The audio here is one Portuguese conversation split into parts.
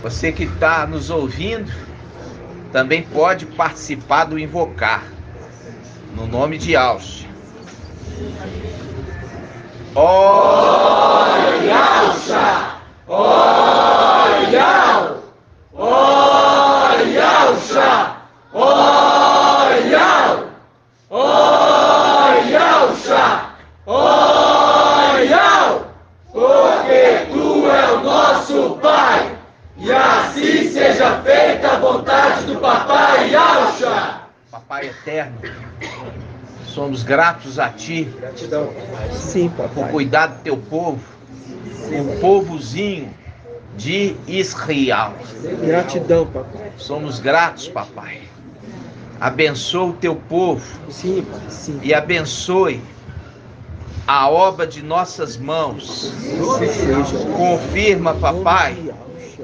Você que está nos ouvindo, também pode participar do invocar, no nome de Yahshua. Ó Yahshua! Ó Yahshua! Ó Yahshua! Ó Yahshua! Ó Yahshua! Ó Yahshua! Porque Tu é o nosso Pai, e assim seja feita a vontade do Papai Yahshua. Papai eterno, somos gratos a Ti. Gratidão. Sim, papai. Por cuidar do Teu povo, o povozinho de Israel. Gratidão, papai. Somos gratos, papai. Abençoa o Teu povo. Sim, pai. Sim. E abençoe a obra de nossas mãos. Confirma, papai,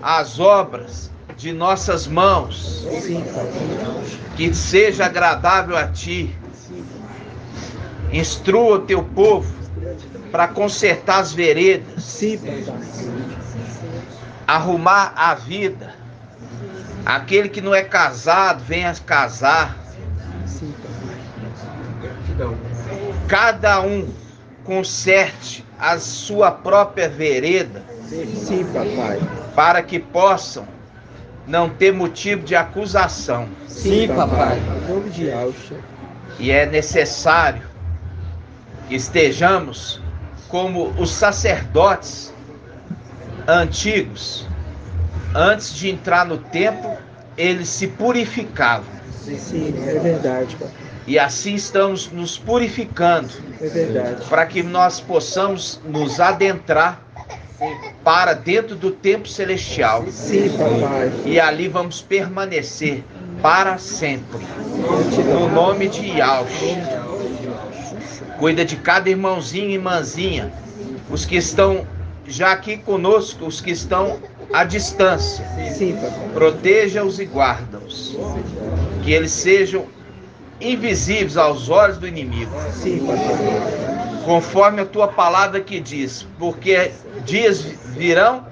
as obras de nossas mãos. Sim, papai. Que seja agradável a Ti. Instrua o Teu povo para consertar as veredas. Sim, papai. Arrumar a vida. Aquele que não é casado, venha casar. Sim, papai. Gratidão. Cada um conserte a sua própria vereda, Sim, papai. para que possam não ter motivo de acusação. Sim, papai. Em nome de Yahshua. E é necessário que estejamos como os sacerdotes antigos. Antes de entrar no templo, eles se purificavam. Sim, é verdade, papai. E assim estamos nos purificando, É verdade. para que nós possamos nos adentrar para dentro do templo celestial. Sim, papai. E ali vamos permanecer para sempre. No nome de Yahshua. Cuida de cada irmãozinho e irmãzinha. Os que estão já aqui conosco, os que estão à distância. Sim, papai. Proteja-os e guarda-os. Que eles sejam invisíveis aos olhos do inimigo. Sim, papai. Conforme a tua palavra que diz, porque dias virão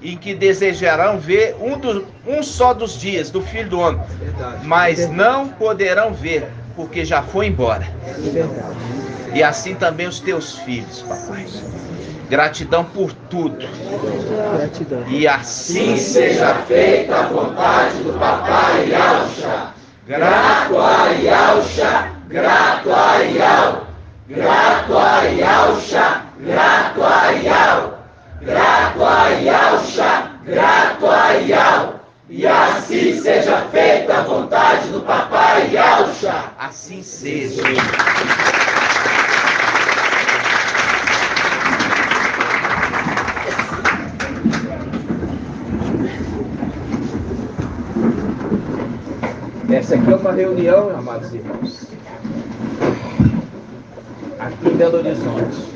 em que desejarão ver um só dos dias do Filho do Homem, Verdade. mas não poderão ver, porque já foi embora. É verdade. E assim também os teus filhos, papai. Gratidão por tudo. Gratidão. E assim Assim seja feita a vontade do Papai Yahshua. Grato a Yahshua, grato a Yahshua, grato a Yahshua, grato a Yahshua, grato a Yahshua, grato a Yahshua. E assim seja feita a vontade do Papai Yahshua. assim seja. Essa aqui é uma reunião, amados irmãos, aqui em Belo Horizonte.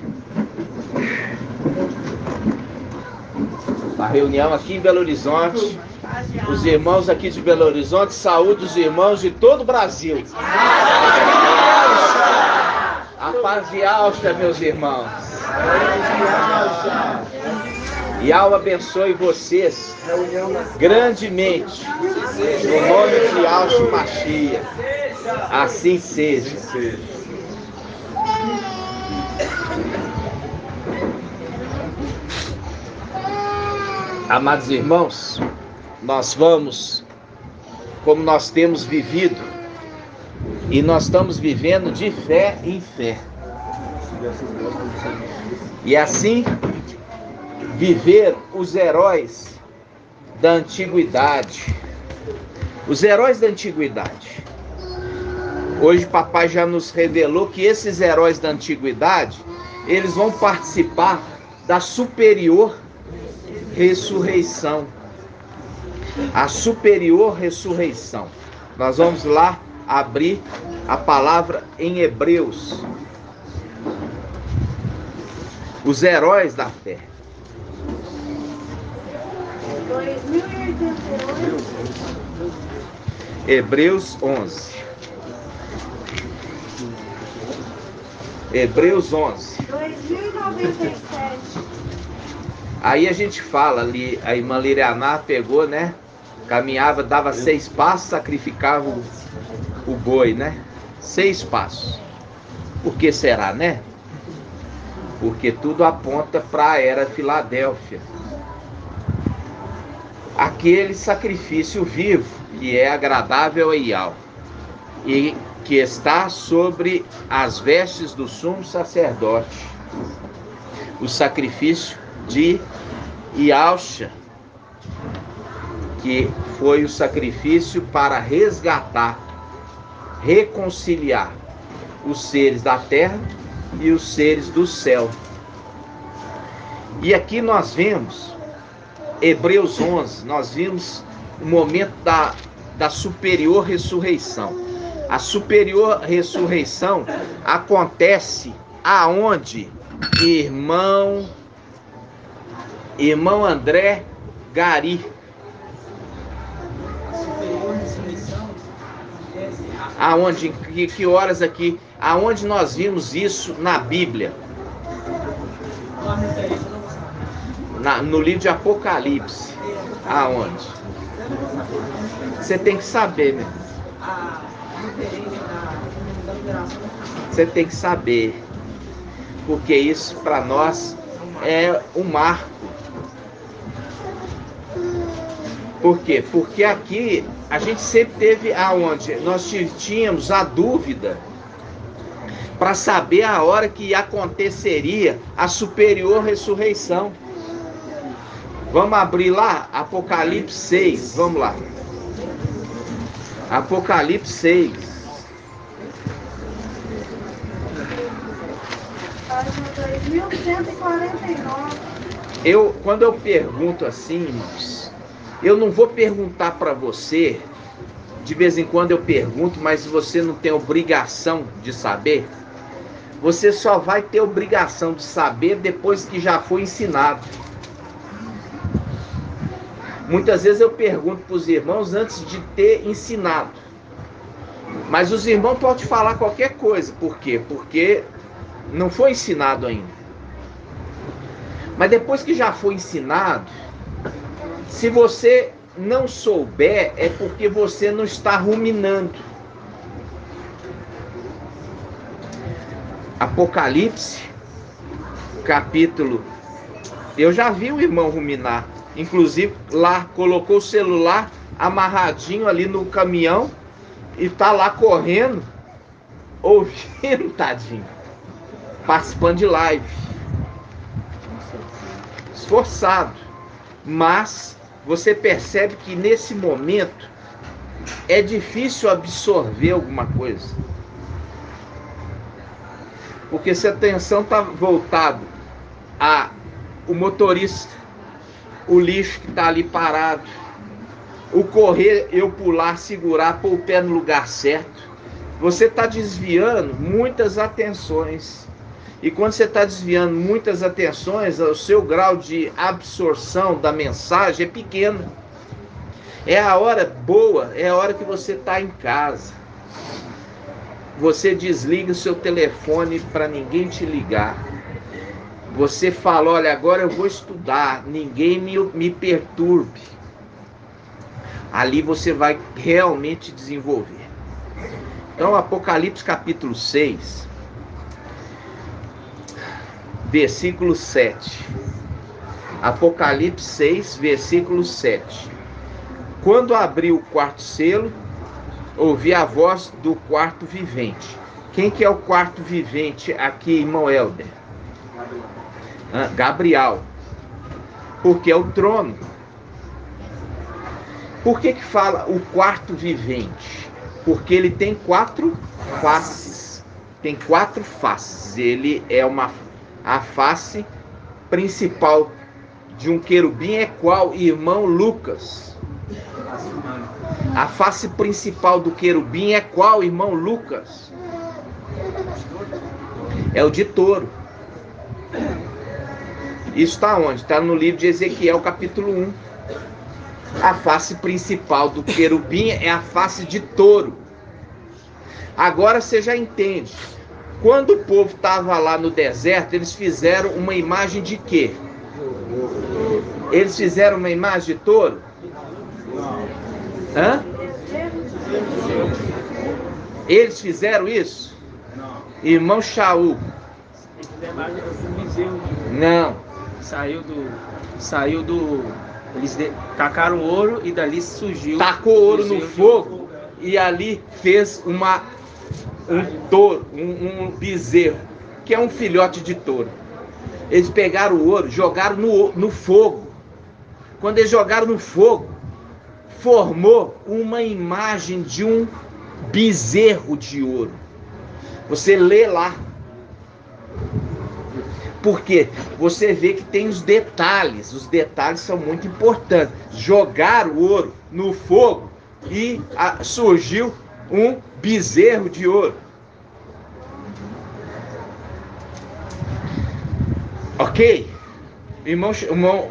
A reunião aqui em Belo Horizonte. Os irmãos aqui de Belo Horizonte, saúde os irmãos de todo o Brasil. A paz de Yahshua, meus irmãos. Yahweh abençoe vocês grandemente. No nome de Yahshua Mashiach. Assim seja. Amados irmãos, nós vamos, como nós temos vivido, e nós estamos vivendo de fé em fé. E assim, viver os heróis da antiguidade. Os heróis da antiguidade. Hoje papai já nos revelou que esses heróis da antiguidade, eles vão participar da superior ressurreição. A superior ressurreição. Nós vamos lá abrir a palavra em Hebreus. Os heróis da fé. 2088. Hebreus 11. Hebreus 11. 2097. Aí a gente fala ali, a irmã Lirianá pegou, né? Caminhava, dava 6 passos, sacrificava o boi, né? 6 passos. Por que será, né? Porque tudo aponta para a era Filadélfia. Aquele sacrifício vivo que é agradável a Iau e que está sobre as vestes do sumo sacerdote. O sacrifício de Iausha, que foi o sacrifício para resgatar, reconciliar os seres da terra e os seres do céu. E aqui nós vemos Hebreus 11, nós vimos o momento da superior ressurreição. A superior ressurreição acontece aonde? Irmão André Gari. Aonde? Que horas aqui? Aonde nós vimos isso na Bíblia? No livro de Apocalipse. Aonde? Você tem que saber, né? Você tem que saber. Porque isso para nós é um marco. Por quê? Porque aqui a gente sempre teve aonde? Nós tínhamos a dúvida para saber a hora que aconteceria a superior ressurreição. Vamos abrir lá, Apocalipse 6, vamos lá. Apocalipse 6. Página 3149. Quando eu pergunto assim, irmãos, eu não vou perguntar para você, de vez em quando eu pergunto, mas você não tem obrigação de saber. Você só vai ter obrigação de saber depois que já foi ensinado. Muitas vezes eu pergunto para os irmãos antes de ter ensinado. Mas os irmãos podem falar qualquer coisa. Por quê? Porque não foi ensinado ainda. Mas depois que já foi ensinado, se você não souber, é porque você não está ruminando. Apocalipse, capítulo... Eu já vi o irmão ruminar. Inclusive, lá, colocou o celular amarradinho ali no caminhão e tá lá correndo, ouvindo, tadinho, participando de live. Esforçado. Mas você percebe que nesse momento é difícil absorver alguma coisa. Porque se a atenção está voltada a o motorista, o lixo que está ali parado, o correr, eu pular, segurar, pôr o pé no lugar certo, você está desviando muitas atenções. E quando você está desviando muitas atenções, o seu grau de absorção da mensagem é pequeno. É a hora boa, é a hora que você está em casa. Você desliga o seu telefone para ninguém te ligar. Você fala, olha, agora eu vou estudar, ninguém me perturbe. Ali você vai realmente desenvolver. Então, Apocalipse capítulo 6, versículo 7. Apocalipse 6, versículo 7. Quando abriu o quarto selo, ouvi a voz do quarto vivente. Quem que é o quarto vivente aqui, irmão Helder? Gabriel. Porque é o trono. Por que fala o quarto vivente? Porque ele tem 4 faces. Tem 4 faces. Ele é a face principal de um querubim é qual, irmão Lucas? A face principal do querubim é qual, irmão Lucas? É o de touro. Isso está onde? Está no livro de Ezequiel, capítulo 1. A face principal do querubim é a face de touro. Agora você já entende. Quando o povo estava lá no deserto, eles fizeram uma imagem de quê? Eles fizeram uma imagem de touro? Hã? Eles fizeram isso? Irmão Shaul. Não. Saiu do. Eles tacaram ouro e dali surgiu. Tacou ouro no fogo e ali fez um touro, um bezerro, que é um filhote de touro. Eles pegaram o ouro, jogaram no fogo. Quando eles jogaram no fogo, formou uma imagem de um bezerro de ouro. Você lê lá. Porque você vê que tem os detalhes são muito importantes. Jogaram o ouro no fogo e surgiu um bezerro de ouro. Ok? O irmão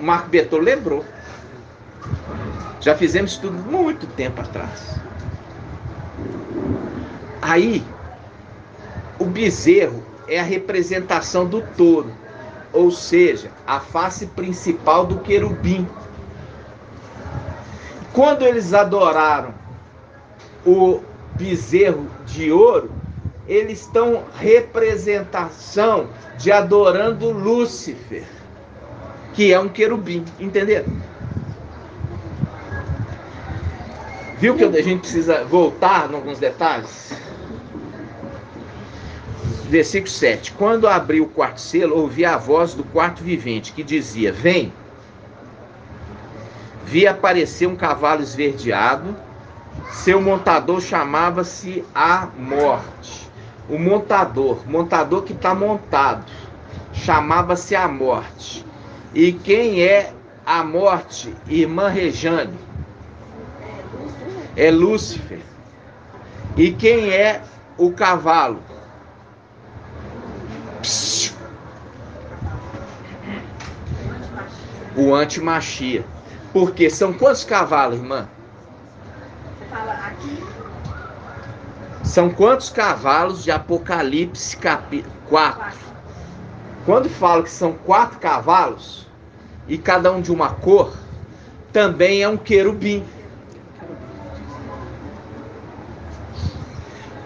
Marco Betor lembrou. Já fizemos isso tudo muito tempo atrás. Aí, o bezerro é a representação do touro, ou seja, a face principal do querubim. Quando eles adoraram o bezerro de ouro, eles estão representação de adorando Lúcifer, que é um querubim, entenderam? Viu que a gente precisa voltar em alguns detalhes? Versículo 7. Quando abri o quarto selo, ouvi a voz do quarto vivente, que dizia: vem. Vi aparecer um cavalo esverdeado, seu montador chamava-se a Morte. O montador que está montado, chamava-se a Morte. E quem é a Morte, irmã Rejane? É Lúcifer. E quem é o cavalo? O antimachia. Porque são quantos cavalos, irmã? Você fala aqui? São quantos cavalos de Apocalipse capítulo 4? Quando fala que são 4 cavalos, e cada um de uma cor, também é um querubim.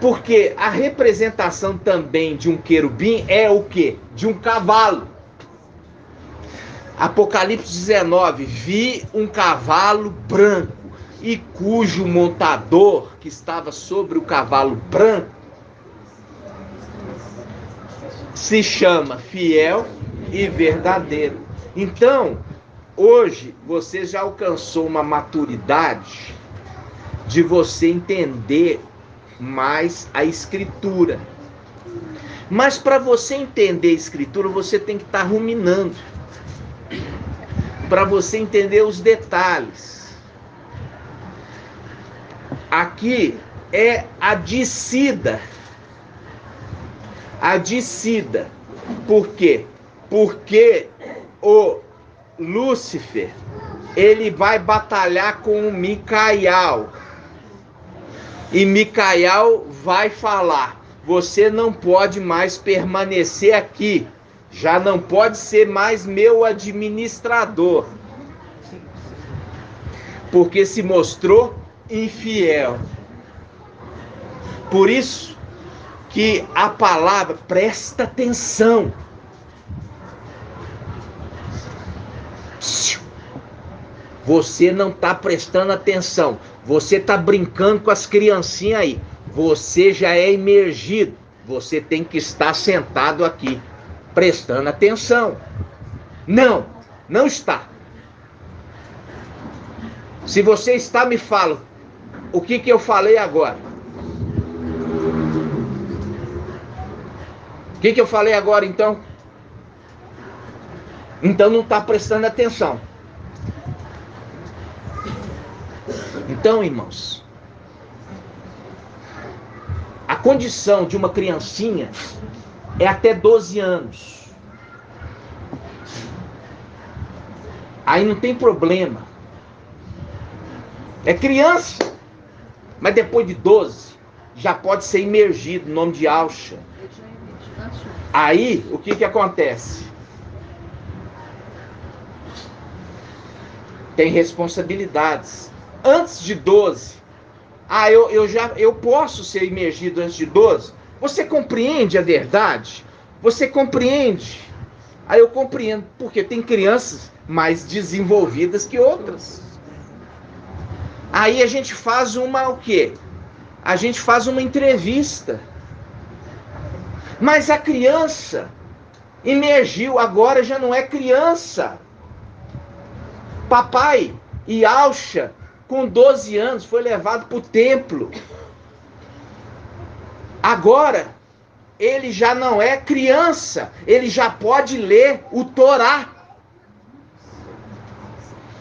Porque a representação também de um querubim é o quê? De um cavalo. Apocalipse 19, vi um cavalo branco, e cujo montador, que estava sobre o cavalo branco, se chama Fiel e Verdadeiro. Então, hoje, você já alcançou uma maturidade de você entender mais a Escritura. Mas para você entender a Escritura, você tem que estar ruminando. Para você entender os detalhes. Aqui é a descida. A descida. Por quê? Porque o Lúcifer, ele vai batalhar com o Micael. E Micael vai falar: você não pode mais permanecer aqui. Já não pode ser mais meu administrador. Porque se mostrou infiel. Por isso que a palavra, presta atenção. Você não está prestando atenção. Você está brincando com as criancinhas aí. Você já é imergido. Você tem que estar sentado aqui, prestando atenção. Não, não está. Se você está, me fala. O que eu falei agora? O que eu falei agora, então? Então não está prestando atenção. Então, irmãos, a condição de uma criancinha é até 12 anos. Aí não tem problema. É criança, mas depois de 12 já pode ser imergido no nome de Alcha. Aí o que acontece? tem responsabilidades. Antes de 12, eu posso ser imergido antes de 12? Você compreende a verdade? Você compreende? Aí eu compreendo, porque tem crianças mais desenvolvidas que outras. Aí a gente faz o quê? A gente faz uma entrevista. Mas a criança imergiu, agora já não é criança. Papai Yalcha, com 12 anos, foi levado para o templo. Agora, ele já não é criança, ele já pode ler o Torá.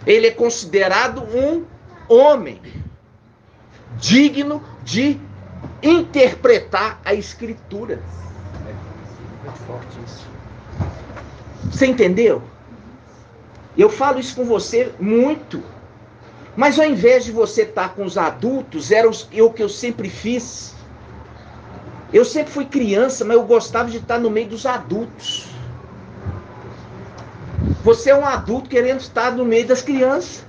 Ele é considerado um homem digno de interpretar a Escritura. Muito forte isso. Você entendeu? Eu falo isso com você muito. Mas ao invés de você estar com os adultos, era o que eu sempre fiz. Eu sempre fui criança, mas eu gostava de estar no meio dos adultos. Você é um adulto querendo estar no meio das crianças.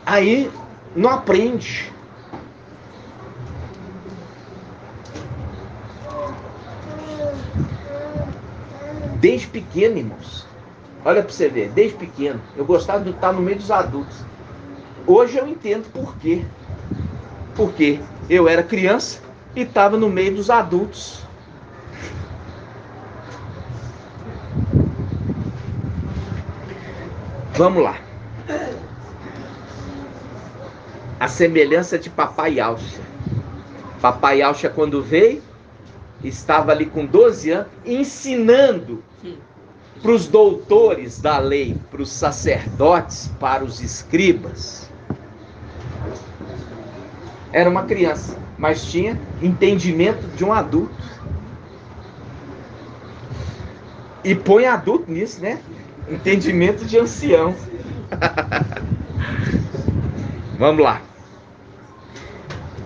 Aí não aprende. Desde pequeno, irmãos. Olha para você ver, desde pequeno. Eu gostava de estar no meio dos adultos. Hoje eu entendo por quê. Porque eu era criança e estava no meio dos adultos. Vamos lá. A semelhança de Papai Yalcha. Papai Yalcha, quando veio, estava ali com 12 anos, ensinando para os doutores da lei, para os sacerdotes, para os escribas. Era uma criança, mas tinha entendimento de um adulto. E põe adulto nisso, né? Entendimento de ancião. Vamos lá.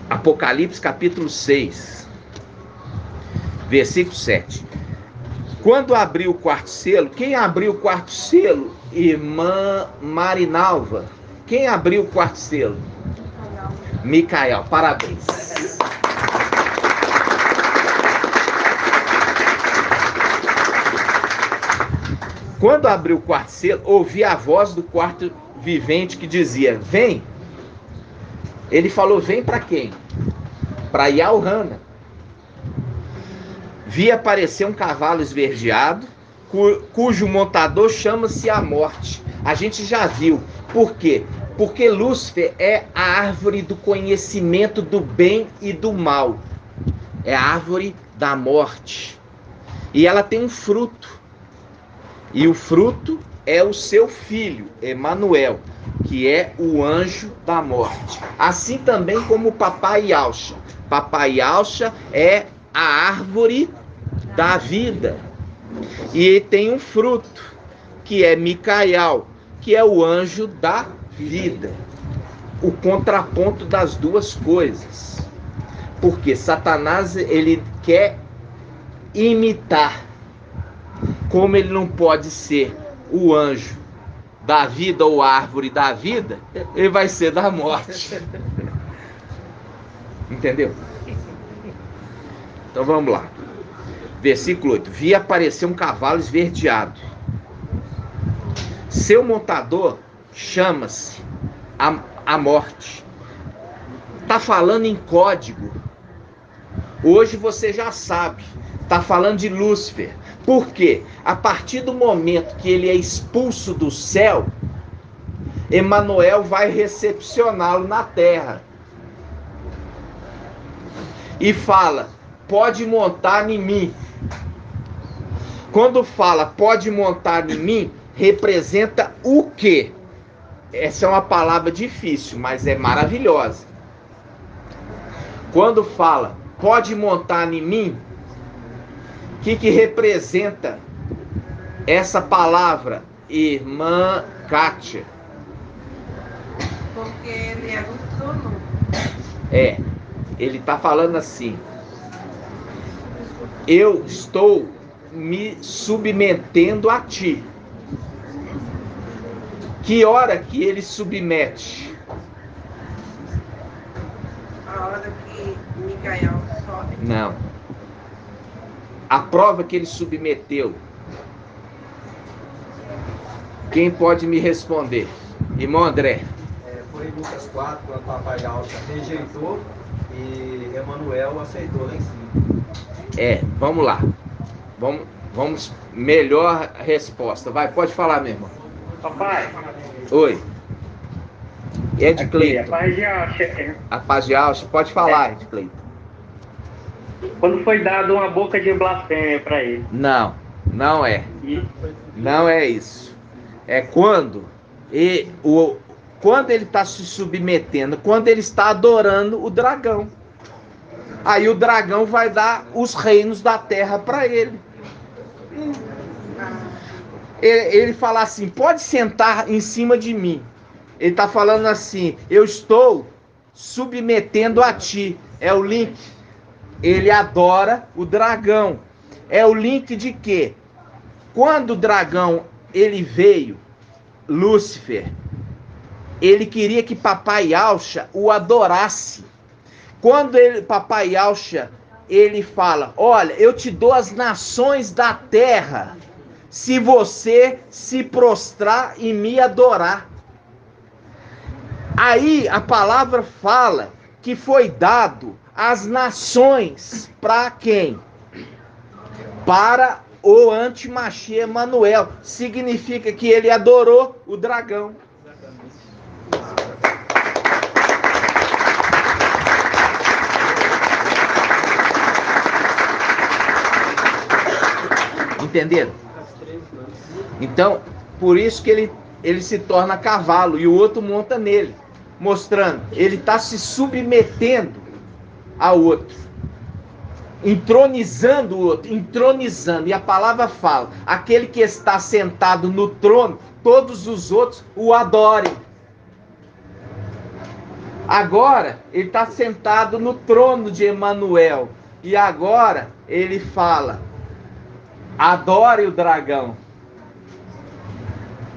Apocalipse capítulo 6, versículo 7. Quando abriu o quarto selo, quem abriu o quarto selo? Irmã Marinalva. Quem abriu o quarto selo? Micael, parabéns. Quando abriu o quarto selo, ouvi a voz do quarto vivente que dizia: vem. Ele falou: vem para quem? Para Yalhana. Vi aparecer um cavalo esverdeado, cujo montador chama-se a morte. A gente já viu. Por quê? Porque Lúcifer é a árvore do conhecimento do bem e do mal. É a árvore da morte. E ela tem um fruto. E o fruto é o seu filho, Emanuel, que é o anjo da morte. Assim também como o Papai Yalcha. Papai Yalcha é a árvore da vida. E tem um fruto, que é Micael, que é o anjo da vida. O contraponto das duas coisas. Porque Satanás, ele quer imitar. Como ele não pode ser o anjo da vida ou a árvore da vida, ele vai ser da morte. Entendeu? Então vamos lá. Versículo 8. Vi aparecer um cavalo esverdeado. Seu montador chama-se a morte. Está falando em código. Hoje você já sabe. Está falando de Lúcifer. Por quê? A partir do momento que ele é expulso do céu, Emanuel vai recepcioná-lo na terra. E fala: pode montar em mim. Quando fala pode montar em mim, representa o quê? Essa é uma palavra difícil, mas é maravilhosa. Quando fala pode montar em mim, o que representa essa palavra, irmã Kátia? Porque ele é muito dono. Ele está falando assim: eu estou me submetendo a ti. Que hora que ele submete? A hora que Micael sobe. Não. A prova que ele submeteu. Quem pode me responder? Irmão André. Foi em Lucas 4, quando o papai Alcha rejeitou e Emanuel aceitou lá em cima. Vamos lá. Vamos melhor resposta. Vai, pode falar, meu irmão. Papai. Oi. Ed Aqui, Cleiton. a A paz de Alcha, pode falar, Ed Cleiton. quando foi dado uma boca de blasfêmia para ele. Não, não é. Não é isso. É quando ele está se submetendo, quando ele está adorando o dragão. Aí o dragão vai dar os reinos da terra para ele. Ele fala assim, pode sentar em cima de mim. Ele está falando assim, eu estou submetendo a ti. É o link. Ele adora o dragão. É o link de quê? Quando o dragão ele veio, Lúcifer, ele queria que Papai Alcha o adorasse. Quando Papai Alcha, ele fala, olha, eu te dou as nações da terra, se você se prostrar e me adorar. Aí a palavra fala que foi dado as nações para quem? Para o antimachia Emanuel. Significa que ele adorou o dragão. Entenderam? Então, por isso que ele se torna cavalo e o outro monta nele, mostrando, ele está se submetendo ao outro, entronizando o outro, entronizando. E a palavra fala, aquele que está sentado no trono, todos os outros o adorem. Agora, ele está sentado no trono de Emanuel. E agora, ele fala, adore o dragão.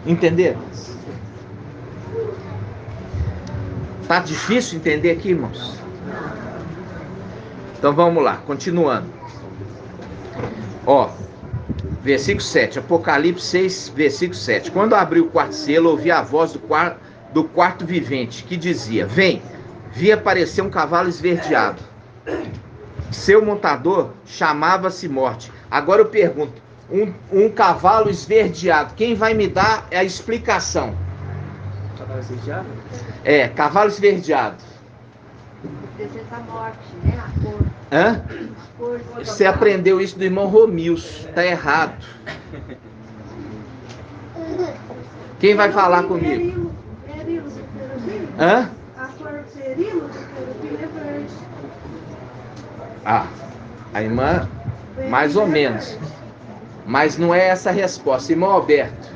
Entenderam? Tá difícil entender aqui, irmãos? Então vamos lá, continuando. Ó, versículo 7, Apocalipse 6, versículo 7. Quando abriu o quarto selo, ouvi a voz do quarto vivente, que dizia, vem, vi aparecer um cavalo esverdeado. Seu montador chamava-se Morte. Agora eu pergunto, um cavalo esverdeado, quem vai me dar a explicação? Cavalo esverdeado? Cavalo esverdeado. Representa a morte, né? A cor. Hã? A cor. Você aprendeu isso do irmão Romilson, tá errado. Quem vai falar comigo? Hã? A cor serino é verde. A irmã, mais ou menos. Mas não é essa a resposta. Irmão Alberto.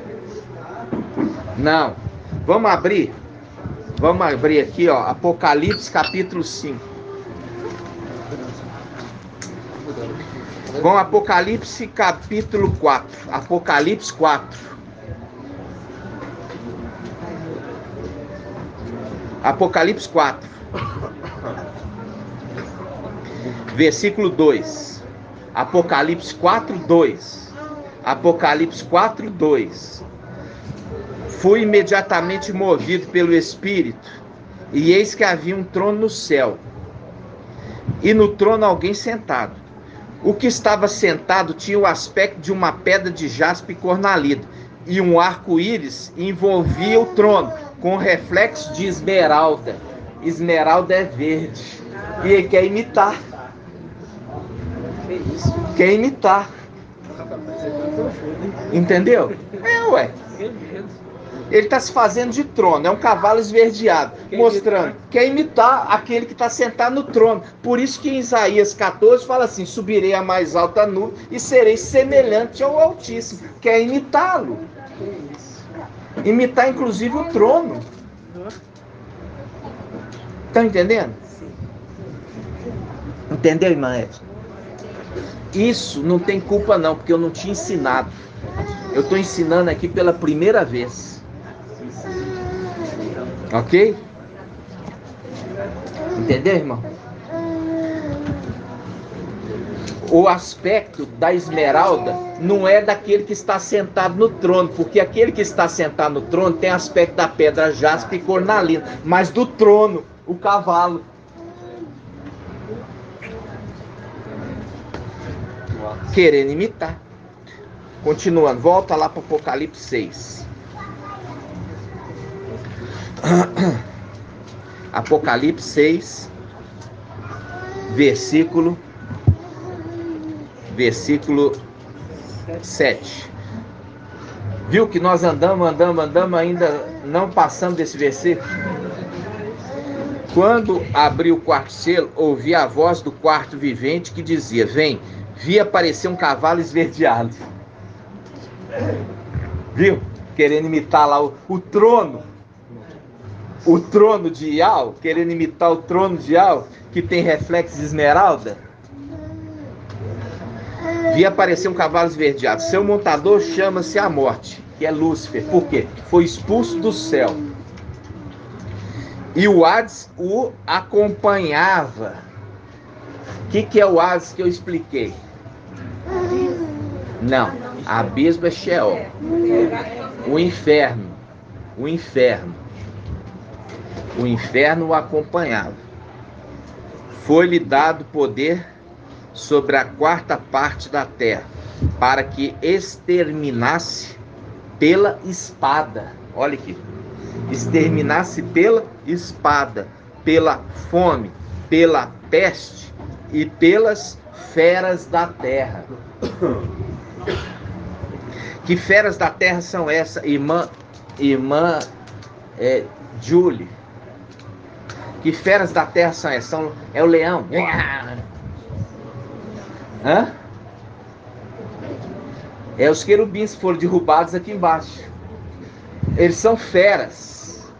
Não. Vamos abrir? Vamos abrir aqui, ó. Apocalipse capítulo 5. Vamos Apocalipse capítulo 4. Apocalipse 4. Apocalipse 4. Versículo 2. Apocalipse 4, 2. Apocalipse 4, 2. Fui imediatamente movido pelo Espírito, e eis que havia um trono no céu, e no trono alguém sentado. O que estava sentado tinha o aspecto de uma pedra de jaspe cornalida, e um arco-íris envolvia o trono, com reflexo de esmeralda. Esmeralda é verde. E ele quer imitar. Quer imitar. Entendeu? Ué. Ele está se fazendo de trono, é um cavalo esverdeado, mostrando, quer imitar aquele que está sentado no trono. Por isso que em Isaías 14 fala assim, subirei à mais alta nuvem e serei semelhante ao Altíssimo. Quer imitá-lo. Imitar inclusive o trono. Estão entendendo? Entendeu, irmã Edson? Isso não tem culpa não, porque eu não tinha ensinado. Eu estou ensinando aqui pela primeira vez. Ok? Entendeu, irmão? O aspecto da esmeralda não é daquele que está sentado no trono, porque aquele que está sentado no trono tem aspecto da pedra jaspe e cornalina, mas do trono, o cavalo. Querendo imitar. Continuando, volta lá para o Apocalipse 6. Apocalipse 6, versículo 7. Viu que nós andamos, ainda não passamos desse versículo? Quando abri o quarto selo, ouvi a voz do quarto vivente que dizia: vem. Vi aparecer um cavalo esverdeado. Viu? Querendo imitar lá o trono. O trono de Iau. Querendo imitar o trono de Iau, que tem reflexo de esmeralda. Vi aparecer um cavalo esverdeado. Seu montador chama-se a morte, que é Lúcifer. Por quê? Foi expulso do céu. E o Hades o acompanhava. O que é o Hades que eu expliquei? Não, abismo é Sheol. O inferno. O inferno o acompanhava. Foi-lhe dado poder sobre a quarta parte da terra, para que exterminasse pela espada. Olha aqui. Exterminasse pela espada, pela fome, pela peste e pelas feras da terra. Que feras da terra são essas, irmã Julie? Que feras da terra são essas? É o leão. Hã? É os querubins que foram derrubados aqui embaixo. Eles são feras.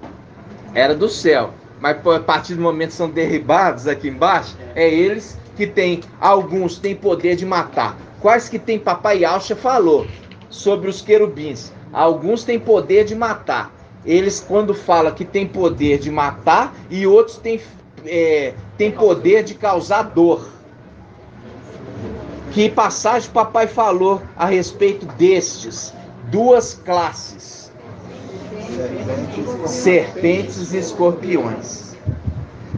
Era do céu. Mas a partir do momento que são derribados aqui embaixo, é eles que tem, alguns têm poder de matar. Quais que tem? Papai Yaucha falou sobre os querubins. Alguns têm poder de matar. Eles, quando falam que tem poder de matar, e outros têm poder de causar dor. Que passagem papai falou a respeito destes? Duas classes: serpentes e escorpiões.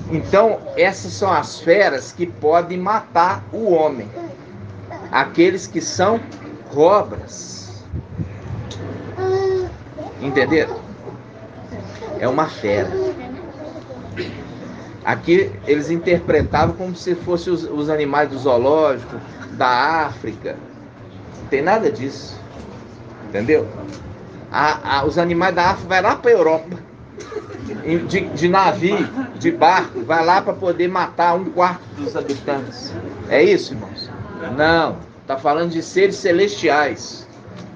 Então, essas são as feras que podem matar o homem. Aqueles que são cobras. Entenderam? É uma fera. Aqui eles interpretavam como se fossem os animais do zoológico, da África. Não tem nada disso. Entendeu? Os animais da África vai lá para a Europa. De navio, de barco, vai lá para poder matar 1/4 dos habitantes. É isso, irmãos? Não. Está falando de seres celestiais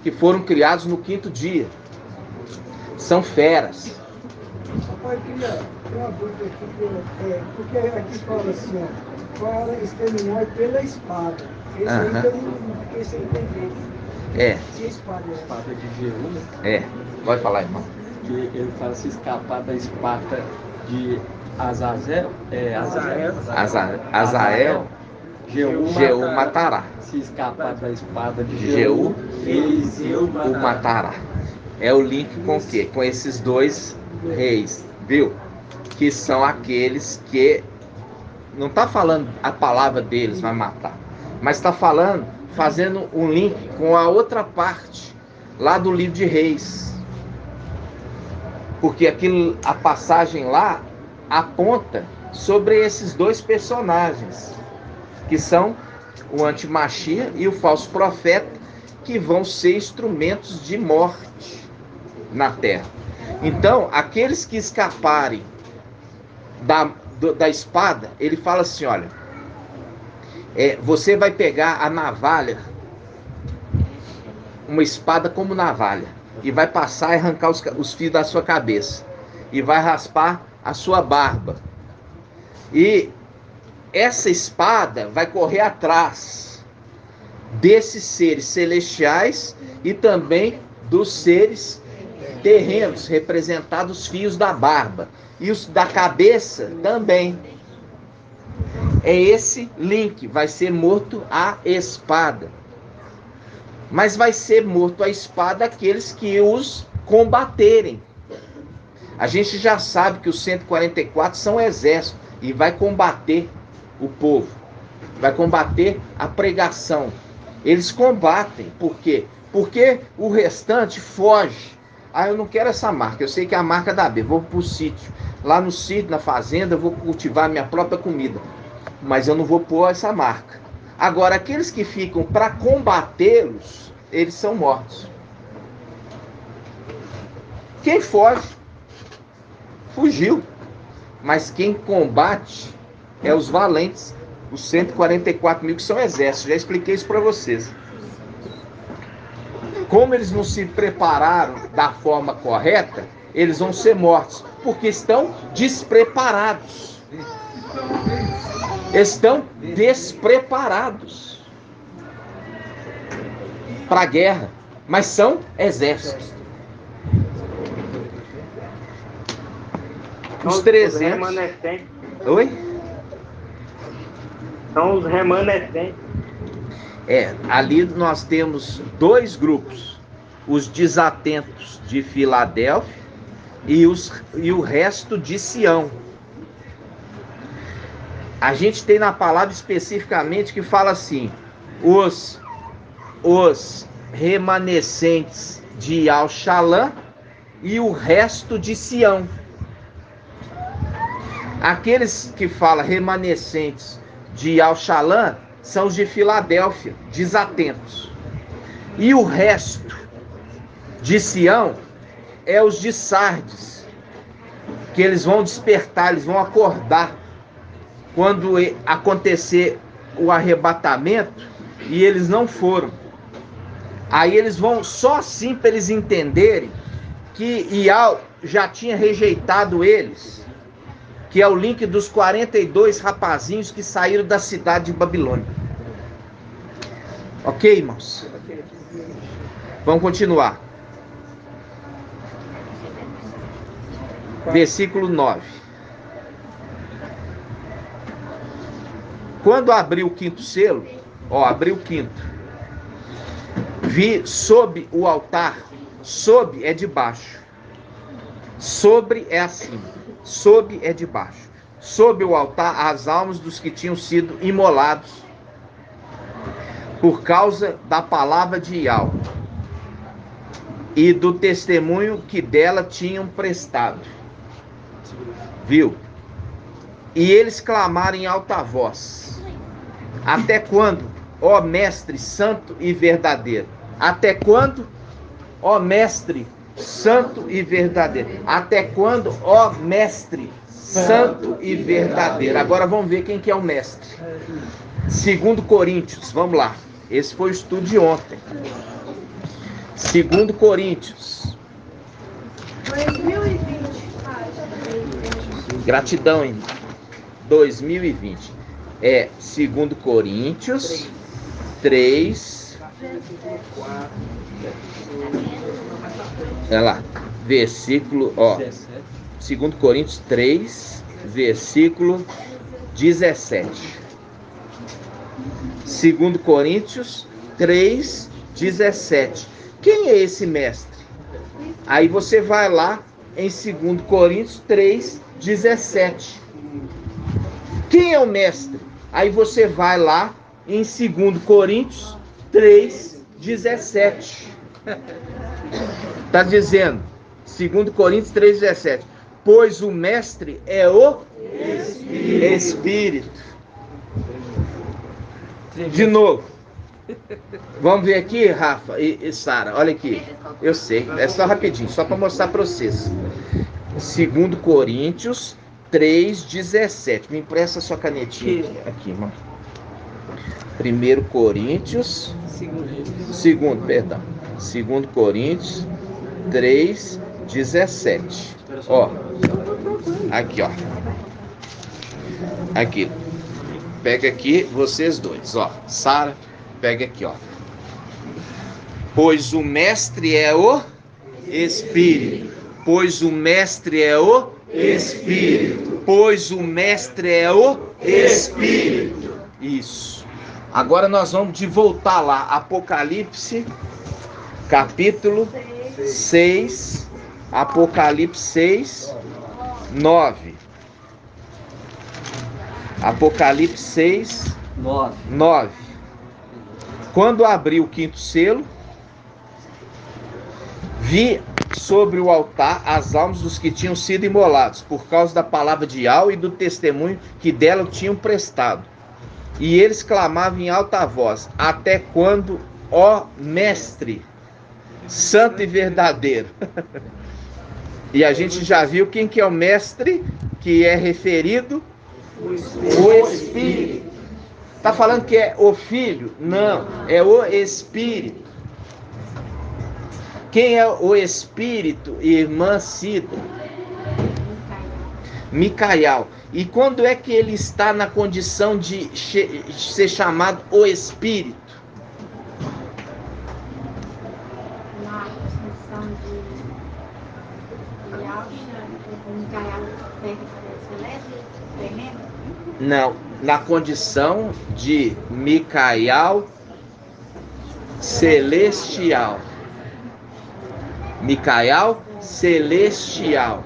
que foram criados no 5º dia. São feras. Papai, eu queria uma dúvida aqui, porque aqui fala assim, ó, para exterminar pela espada. Esse aí eu não fiquei sem entender. Que espada é? Espada de Jeú, né? Pode falar, irmão. Que ele fala se escapar da espada de Azazel, Azael, Jeú matará. Se escapar da espada de Jeú, Eliseu o matará. É o link com o quê? Com esses dois reis, viu? Que são aqueles que não está falando a palavra deles vai matar, mas está falando, fazendo um link com a outra parte lá do livro de Reis, porque a passagem lá aponta sobre esses dois personagens, que são o antimachia e o falso profeta, que vão ser instrumentos de morte na terra. Então, aqueles que escaparem da espada, ele fala assim, olha, você vai pegar a navalha, uma espada como navalha, e vai passar e arrancar os fios da sua cabeça, e vai raspar a sua barba, e essa espada vai correr atrás, desses seres celestiais e também dos seres terrenos, representados os fios da barba. E os da cabeça também. É esse link, vai ser morto a espada. Mas vai ser morto a espada aqueles que os combaterem. A gente já sabe que os 144 são exército e vai combater o povo. Vai combater a pregação. Eles combatem. Por quê? Porque o restante foge. Ah, eu não quero essa marca. Eu sei que é a marca da B. Vou para o sítio. Lá no sítio, na fazenda, eu vou cultivar minha própria comida. Mas eu não vou pôr essa marca. Agora, aqueles que ficam para combatê-los, eles são mortos. Quem foge, fugiu. Mas quem combate é os valentes, os 144 mil que são exércitos. Já expliquei isso para vocês. Como eles não se prepararam da forma correta, eles vão ser mortos, porque estão despreparados. Estão despreparados para a guerra, mas são exércitos. Os 300... remanescentes. Oi? São os remanescentes. Ali nós temos dois grupos. Os desatentos de Filadélfia e o resto de Sião. A gente tem na palavra especificamente que fala assim: os remanescentes de Al-Shalã e o resto de Sião. Aqueles que falam remanescentes de Al-Shalã são os de Filadélfia, desatentos. E o resto de Sião é os de Sardes, que eles vão despertar, eles vão acordar quando acontecer o arrebatamento, e eles não foram. Aí eles vão, só assim para eles entenderem que Ial já tinha rejeitado eles, que é o link dos 42 rapazinhos que saíram da cidade de Babilônia. Ok, irmãos? Vamos continuar. Versículo 9. Quando abriu o quinto selo, abriu o quinto, vi sob o altar, sob é de baixo, sobre é acima, sob é de baixo, sob o altar as almas dos que tinham sido imolados por causa da palavra de Ial e do testemunho que dela tinham prestado. Viu? E eles clamaram em alta voz: até quando, ó Mestre santo e verdadeiro? Até quando, ó Mestre santo e verdadeiro? Até quando, ó Mestre santo e verdadeiro? Agora vamos ver quem que é o Mestre. 2 Coríntios, vamos lá. Esse foi o estudo de ontem. 2 Coríntios. 2020. Gratidão, hein? 2020. 2 Coríntios 3. Olha lá. Versículo, 2 Coríntios 3, versículo 17. 2 Coríntios 3, 17. Quem é esse mestre? Aí você vai lá em 2 Coríntios 3, 17. Quem é o mestre? Aí você vai lá em 2 Coríntios 3, 17. Está dizendo, 2 Coríntios 3, 17. Pois o mestre é o Espírito. De novo. Vamos ver aqui, Rafa e Sara. Olha aqui. Eu sei. É só rapidinho, só para mostrar para vocês. 2 Coríntios 3, 17. Me empresta sua canetinha aqui, irmão. 1 Coríntios. 2 Coríntios 3, 17. Aqui, Aqui. Pega aqui, vocês dois, Sara, pega aqui, Pois o mestre é o Espírito. Pois o mestre é o Espírito. Pois o mestre é o Espírito. Isso. Agora nós vamos de voltar lá. Apocalipse, capítulo 6. Apocalipse 6, 9. Apocalipse 6, 9. Quando abri o quinto selo, vi sobre o altar as almas dos que tinham sido imolados, por causa da palavra de Yahweh e do testemunho que dela tinham prestado. E eles clamavam em alta voz: até quando, ó Mestre, santo e verdadeiro? E a gente já viu quem que é o Mestre, que é referido? O Espírito. Está falando que é o Filho? Não, é o Espírito. Quem é o Espírito, irmã Cida? Micael. E quando é que ele está na condição de ser chamado o Espírito? Na função de Micael celeste, terreno? Não, na condição de Micael celestial. Micael celestial.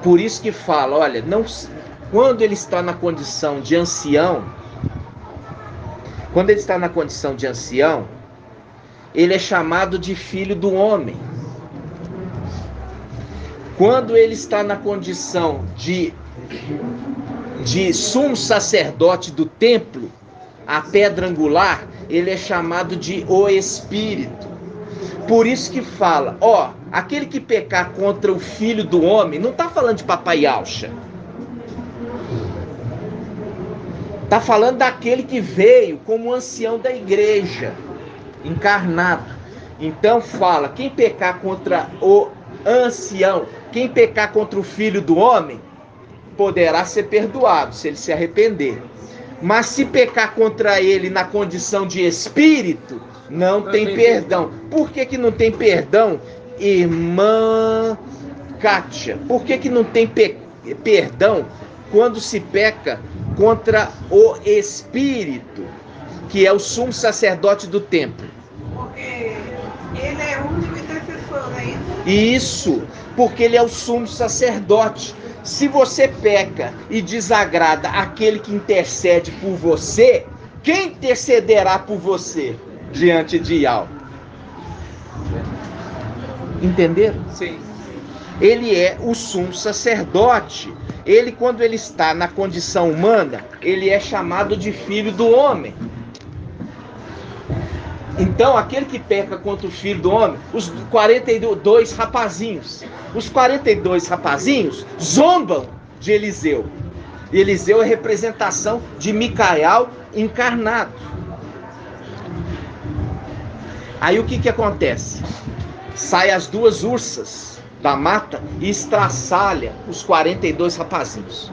Por isso que fala, olha, não, quando ele está na condição de ancião, ele é chamado de filho do homem. Quando ele está na condição de sumo sacerdote do templo, a pedra angular, ele é chamado de o Espírito. Por isso que fala, ó, aquele que pecar contra o filho do homem, não está falando de papai Yalcha. Está falando daquele que veio como ancião da igreja, encarnado. Então fala, quem pecar contra o ancião, quem pecar contra o filho do homem, poderá ser perdoado, se ele se arrepender. Mas se pecar contra ele na condição de espírito, não tem perdão. Por que não tem perdão, irmã Kátia? Por que não tem perdão quando se peca contra o espírito, que é o sumo sacerdote do templo? Porque ele é o único intercessor, é isso? Isso, porque ele é o sumo sacerdote. Se você peca e desagrada aquele que intercede por você, quem intercederá por você diante de Yahweh? Entenderam? Sim. Ele é o sumo sacerdote. Ele, quando ele está na condição humana, ele é chamado de filho do homem. Então, aquele que peca contra o filho do homem, os 42 rapazinhos, zombam de Eliseu. Eliseu é representação de Micael encarnado. Aí o que acontece? Sai as duas ursas da mata e estraçalha os 42 rapazinhos.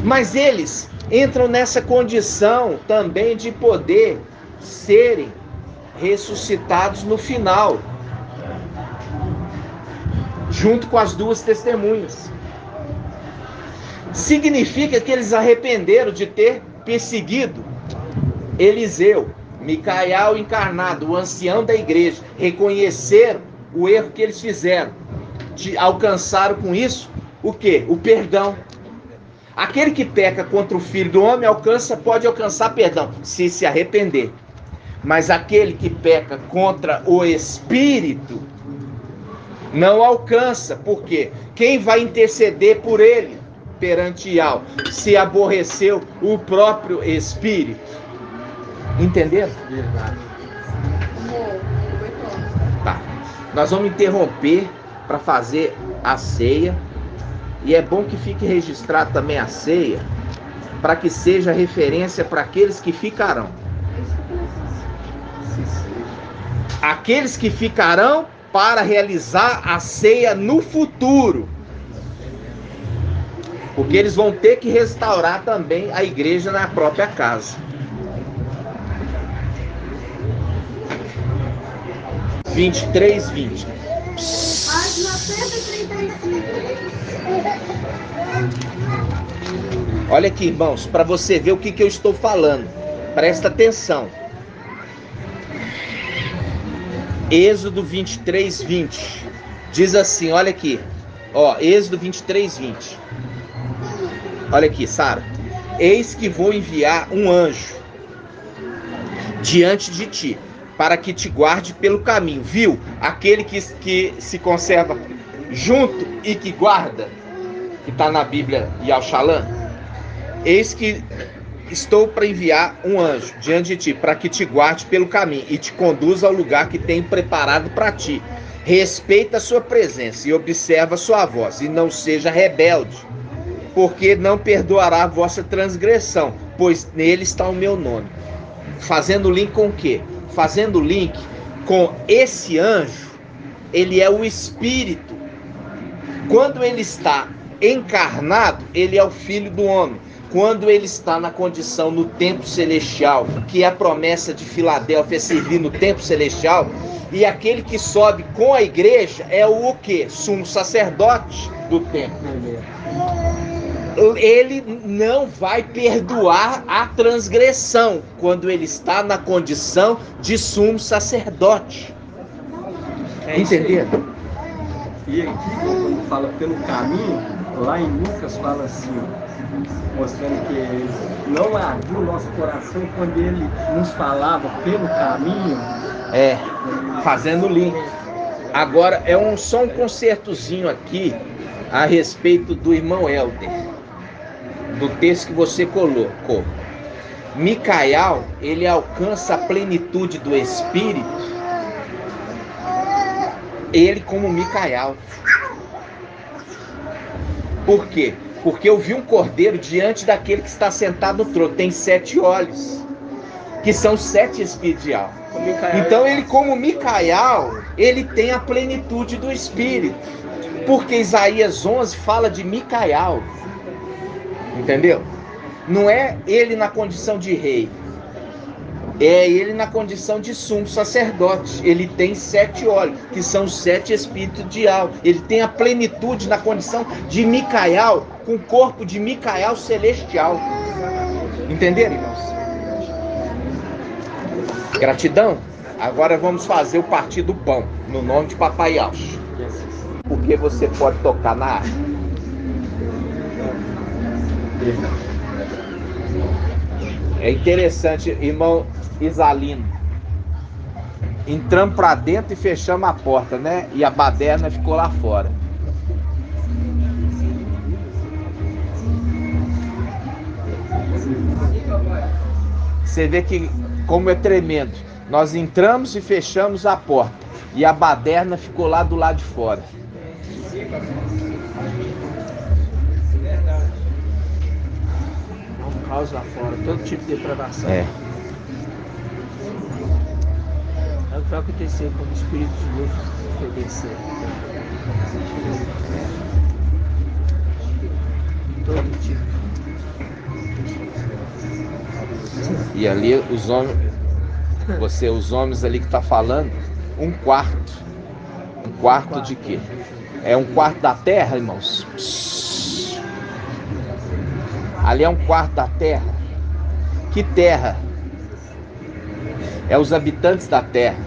Mas eles entram nessa condição também de poder serem ressuscitados no final, junto com as duas testemunhas. Significa que eles arrependeram de ter perseguido Eliseu, Micael encarnado, o ancião da igreja. Reconheceram o erro que eles fizeram, alcançaram com isso o quê? O perdão. Aquele que peca contra o filho do homem pode alcançar perdão, se arrepender. Mas aquele que peca contra o Espírito não alcança, porque quem vai interceder por ele perante Yahweh, se aborreceu o próprio Espírito? Entenderam? Tá. Nós vamos interromper para fazer a ceia, e é bom que fique registrado também a ceia, para que seja referência para aqueles que ficarão. Aqueles que ficarão para realizar a ceia no futuro. Porque eles vão ter que restaurar também a igreja na própria casa. 23, 20. Página 135. Olha aqui, irmãos, para você ver o que eu estou falando. Presta atenção. Êxodo 23, 20. Diz assim, olha aqui. Ó, Êxodo 23, 20. Olha aqui, Sara. Eis que vou enviar um anjo diante de ti, para que te guarde pelo caminho. Viu? Aquele que se conserva junto e que guarda, que está na Bíblia Yahushalã. Eis que estou para enviar um anjo diante de ti, para que te guarde pelo caminho e te conduza ao lugar que tenho preparado para ti. Respeita a sua presença e observa a sua voz, e não seja rebelde, porque não perdoará a vossa transgressão, pois nele está o meu nome. Fazendo link com o quê? Fazendo link com esse anjo. Ele é o Espírito. Quando ele está encarnado, ele é o Filho do Homem. Quando ele está na condição no templo celestial, que é a promessa de Filadélfia, é servir no templo celestial, e aquele que sobe com a igreja é o quê? Sumo sacerdote do templo. Ele não vai perdoar a transgressão quando ele está na condição de sumo sacerdote. Entendendo? E aqui, quando fala pelo caminho, lá em Lucas fala assim, mostrando que não ardia o nosso coração quando ele nos falava pelo caminho. Fazendo link. Agora, só um concertozinho aqui a respeito do irmão Helder, do texto que você colocou. Micael, ele alcança a plenitude do Espírito, ele como Micael. Por quê? Porque eu vi um cordeiro diante daquele que está sentado no trono. Tem 7 olhos, que são 7 espíritos de alma. Então ele como Micael, ele tem a plenitude do Espírito. Porque Isaías 11 fala de Micael. Entendeu? Não é ele na condição de rei. É ele na condição de sumo sacerdote. Ele tem 7 olhos, que são 7 espíritos de alma. Ele tem a plenitude na condição de Micael, com o corpo de Micael celestial. Entenderam, irmãos? Gratidão. Agora vamos fazer o partir do pão, no nome de Papai Yahshua. Porque você pode tocar na árvore. É interessante, irmão Isalino. Entramos pra dentro e fechamos a porta, né? E a baderna ficou lá fora. Você vê que como é tremendo. Nós entramos e fechamos a porta e a baderna ficou lá do lado de fora. Um caos lá fora, todo tipo de depravação. É o que vai acontecer quando o Espírito de Deus obedecer. Todo tipo. E ali os homens, os homens ali que tá falando, um quarto de quê? É um quarto da terra, irmãos? Ali é um quarto da terra. Que terra? É os habitantes da terra.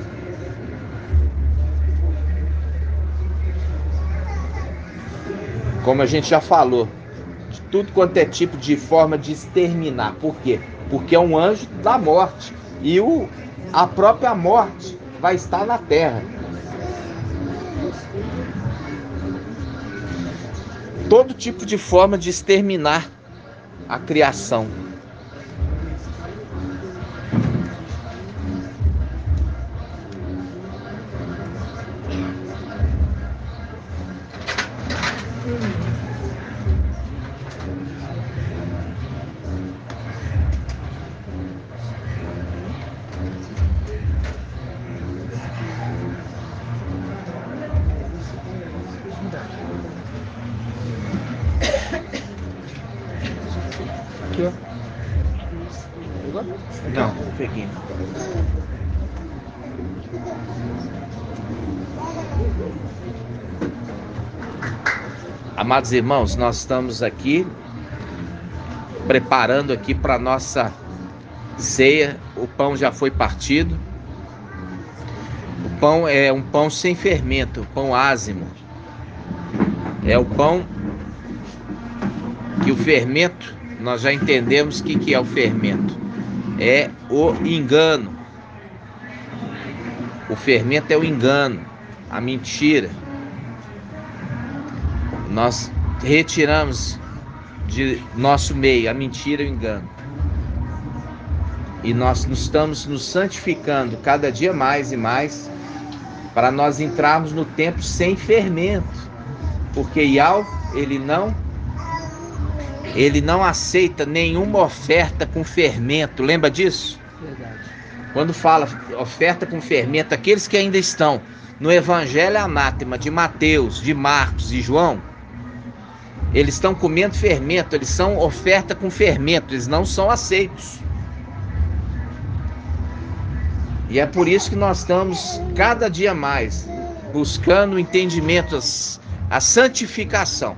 Como a gente já falou, de tudo quanto é tipo de forma de exterminar. Por quê? Porque é um anjo da morte. E a própria morte vai estar na terra. Todo tipo de forma de exterminar a criação. Aqui, ó. Não, peguei. Amados irmãos, nós estamos aqui preparando aqui para nossa ceia. O pão já foi partido. O pão é um pão sem fermento, pão ázimo. É o pão que o fermento, nós já entendemos o que é o fermento. É o engano. O fermento é o engano, a mentira. Nós retiramos de nosso meio a mentira e o engano. E nós estamos nos santificando cada dia mais e mais para nós entrarmos no tempo sem fermento. Porque Yahweh, ele não aceita nenhuma oferta com fermento. Lembra disso? Verdade. Quando fala oferta com fermento, aqueles que ainda estão no Evangelho Anátema de Mateus, de Marcos e João, eles estão comendo fermento, eles são oferta com fermento, eles não são aceitos. E é por isso que nós estamos cada dia mais buscando o entendimento, a santificação.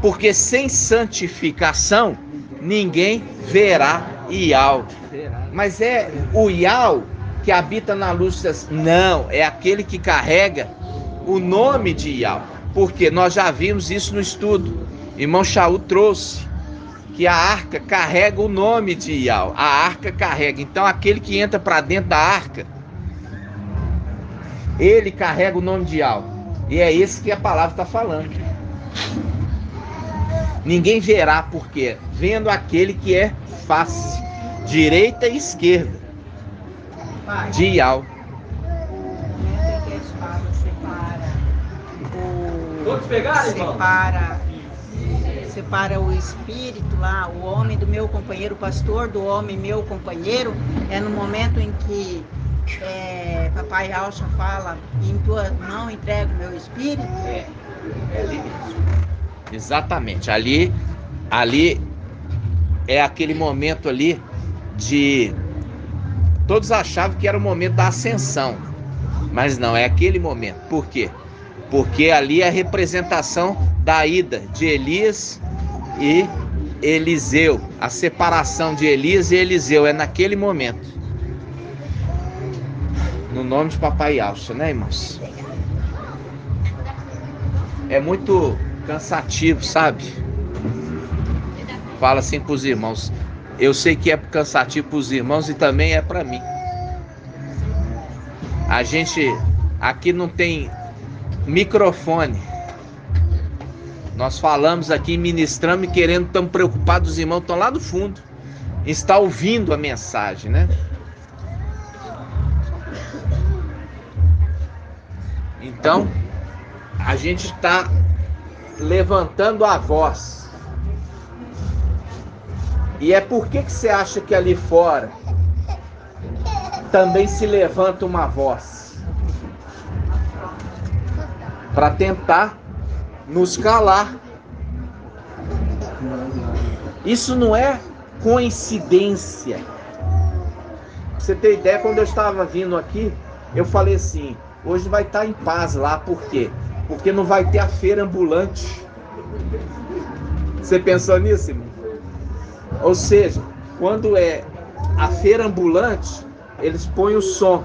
Porque sem santificação, ninguém verá Yahweh. Mas é o Yahweh que habita na luz das... Não, é aquele que carrega o nome de Yahweh. Porque nós já vimos isso no estudo. Irmão Shaul trouxe que a arca carrega o nome de Yahweh. A arca carrega. Então aquele que entra para dentro da arca, ele carrega o nome de Yahweh. E é esse que a palavra está falando. Ninguém verá, porque vendo aquele que é face, direita e esquerda de Yahweh. Que a espada Todos pegaram, irmão? separa o espírito lá, o homem do meu companheiro, o pastor do homem meu companheiro, é no momento em que Papai Alcha fala, em tua mão entrego o meu espírito. É ali mesmo. Exatamente, ali é aquele momento ali de... Todos achavam que era o momento da ascensão, mas não, é aquele momento. Por quê? Porque ali é a representação da ida de Elias e Eliseu. A separação de Elias e Eliseu é naquele momento. No nome de Papai Alcha, né, irmãos? É muito cansativo, sabe? Fala assim para os irmãos. Eu sei que é cansativo para os irmãos e também é para mim. A gente aqui não tem microfone. Nós falamos aqui, ministramos e querendo, estamos preocupados, os irmãos estão lá no fundo, está ouvindo a mensagem, né? Então, a gente está levantando a voz. E é por que você acha que ali fora também se levanta uma voz? Para tentar nos calar. Isso não é coincidência. Pra você ter ideia, quando eu estava vindo aqui, eu falei assim, hoje vai estar em paz lá, por quê? Porque não vai ter a feira ambulante. Você pensou nisso, irmão? Ou seja, quando é a feira ambulante, eles põem o som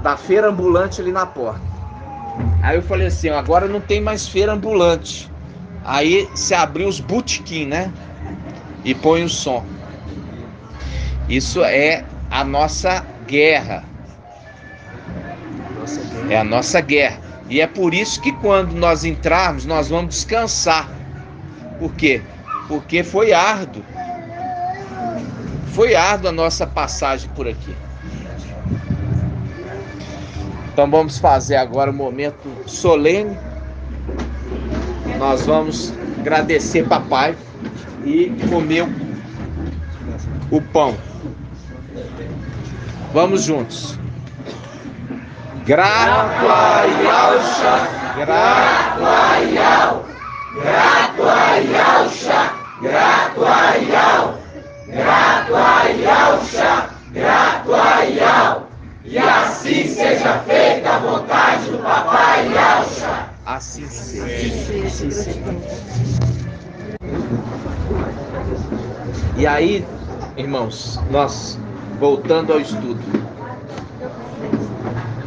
da feira ambulante ali na porta. Aí eu falei assim, agora não tem mais feira ambulante. Aí se abriu os botequim, né? E põe o som. Isso é a nossa guerra. É a nossa guerra. E é por isso que quando nós entrarmos, nós vamos descansar. Por quê? Porque foi árduo. Foi árdua a nossa passagem por aqui. Então vamos fazer agora um momento solene. Nós vamos agradecer Papai e comer o pão. Vamos juntos. Grato a Yahusha, grato a Yahweh, grato a Yahusha, grato a Yahweh, grato a Yahusha, grato a Yahweh. E assim seja feita a vontade do Papai Yahusha. Assim seja. E aí, irmãos, nós voltando ao estudo,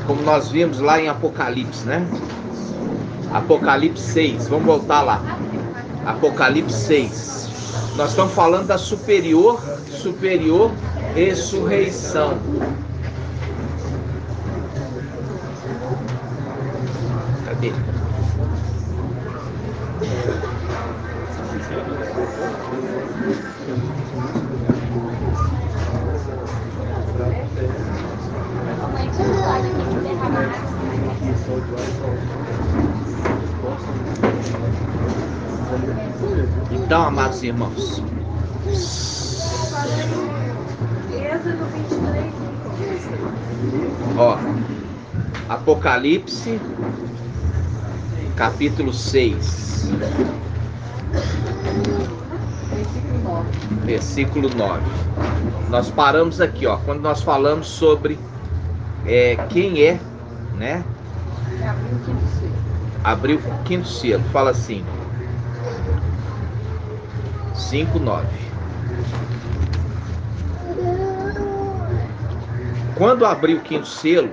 como nós vimos lá em Apocalipse, né? Apocalipse 6, vamos voltar lá. Apocalipse 6. Nós estamos falando da superior ressurreição. Cadê? Então, amados irmãos, ó, Apocalipse capítulo 6, versículo 9. Nós paramos aqui, ó, quando nós falamos sobre quem é, né? Abriu o quinto selo. Fala assim, 5:9. Quando abriu o quinto selo,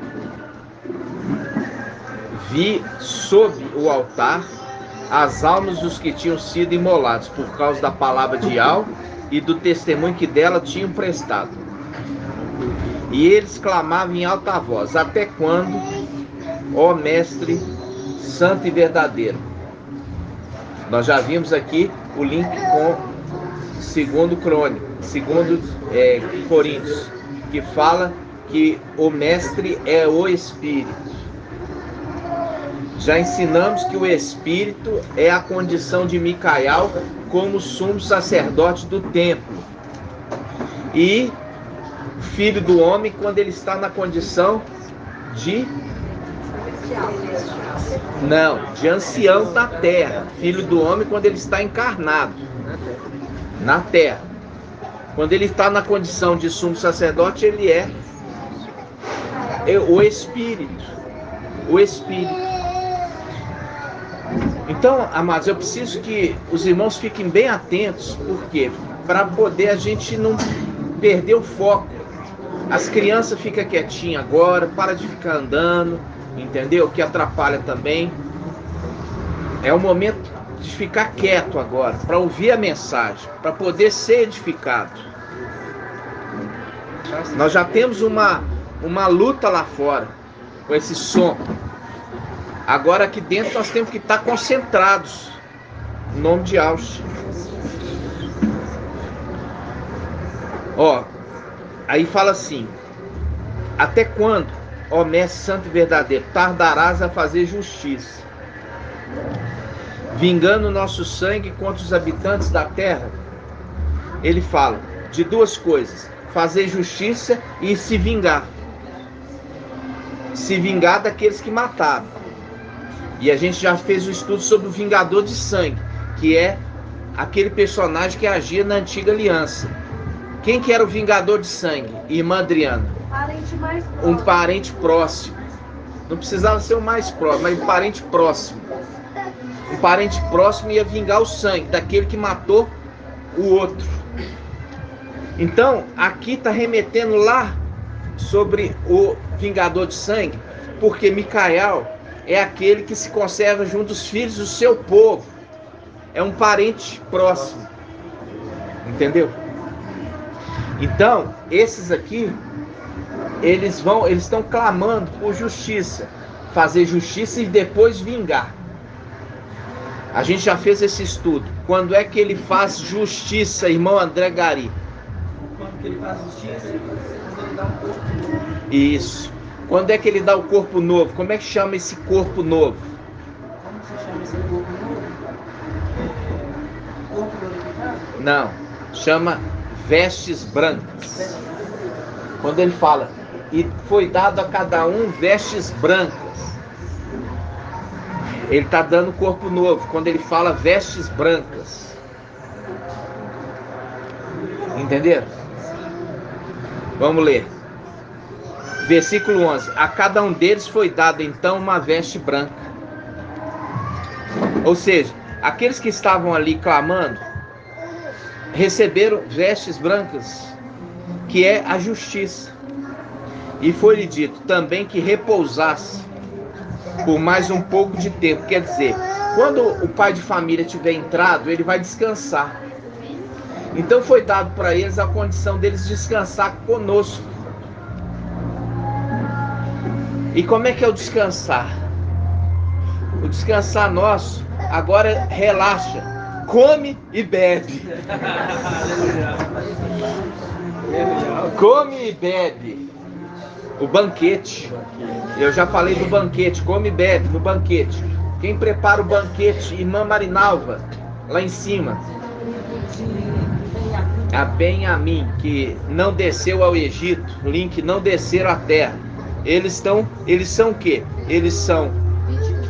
vi sob o altar as almas dos que tinham sido imolados por causa da palavra de Al e do testemunho que dela tinham prestado. E eles clamavam em alta voz: até quando, ó Mestre santo e verdadeiro? Nós já vimos aqui o link com 2 Coríntios, que fala que o Mestre é o Espírito. Já ensinamos que o Espírito é a condição de Micael como sumo sacerdote do templo. E Filho do Homem quando ele está na condição de ancião da terra. Filho do Homem quando ele está encarnado na terra. Quando ele está na condição de sumo sacerdote, ele é o Espírito. O Espírito. Então, amados, eu preciso que os irmãos fiquem bem atentos. Por quê? Para poder a gente não perder o foco. As crianças ficam quietinhas agora, para de ficar andando, entendeu? Que atrapalha também. É o momento de ficar quieto agora, para ouvir a mensagem, para poder ser edificado. Nós já temos uma luta lá fora com esse som. Agora aqui dentro nós temos que estar concentrados. Em nome de Ausch. Ó, aí fala assim: até quando, ó Mestre santo e verdadeiro, tardarás a fazer justiça, vingando o nosso sangue contra os habitantes da terra? Ele fala de duas coisas: fazer justiça e se vingar. Se vingar daqueles que mataram. E a gente já fez o estudo sobre o vingador de sangue, que é aquele personagem que agia na antiga aliança. Quem que era o vingador de sangue, irmã Adriana? Um parente próximo. Não precisava ser o mais próximo, mas um parente próximo. Um parente próximo ia vingar o sangue daquele que matou o outro. Então, aqui está remetendo lá sobre o vingador de sangue, porque Micael é aquele que se conserva junto dos filhos do seu povo. É um parente próximo. Entendeu? Então, esses aqui, eles estão clamando por justiça. Fazer justiça e depois vingar. A gente já fez esse estudo. Quando é que ele faz justiça, irmão André Gari? Quando que ele faz justiça? Quando ele dá um corpo novo. Isso. Quando é que ele dá o corpo novo? Como é que chama esse corpo novo? Como se chama esse corpo novo? Corpo glorificado? Não, chama vestes brancas. Quando ele fala, e foi dado a cada um vestes brancas, ele está dando corpo novo. Quando ele fala vestes brancas, entenderam? Vamos ler. Versículo 11. A cada um deles foi dado então uma veste branca. Ou seja, aqueles que estavam ali clamando receberam vestes brancas, que é a justiça. E foi-lhe dito também que repousasse por mais um pouco de tempo. Quer dizer, quando o pai de família tiver entrado, ele vai descansar. Então foi dado para eles a condição deles descansar conosco. E como é que é o descansar? O descansar nosso agora relaxa, come e bebe. Come e bebe. O banquete. Eu já falei do banquete. Come e bebe no banquete. Quem prepara o banquete? Irmã Marinalva, lá em cima. A Benjamim, que não desceu ao Egito. Link, não desceram à terra. Eles são o quê? Eles são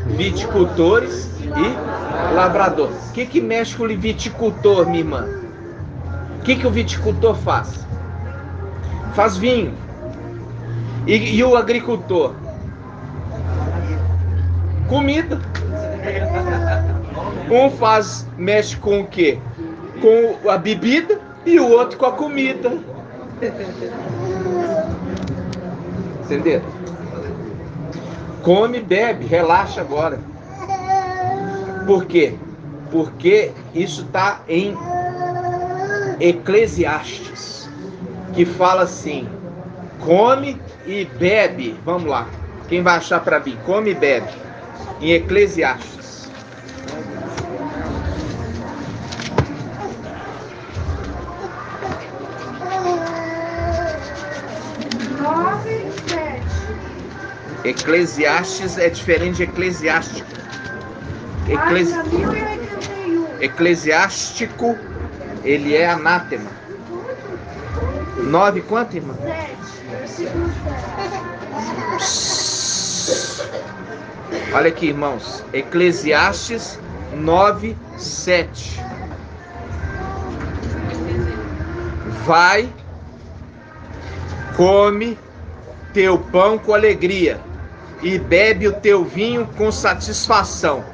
viticultores e lavrador. O que mexe com o viticultor, minha irmã? O que o viticultor faz? Faz vinho. E o agricultor? Comida. Um mexe com o quê? Com a bebida e o outro com a comida. Entendeu? Come, bebe, relaxa agora. Por quê? Porque isso está em Eclesiastes, que fala assim: come e bebe. Vamos lá. Quem vai achar para mim? Come e bebe. Em Eclesiastes. Eclesiastes é diferente de eclesiástico. Eclesiástico, ele é anátema. 9 quanto, irmã? 7. Olha aqui, irmãos. Eclesiastes 9, 7. Vai, come teu pão com alegria e bebe o teu vinho com satisfação,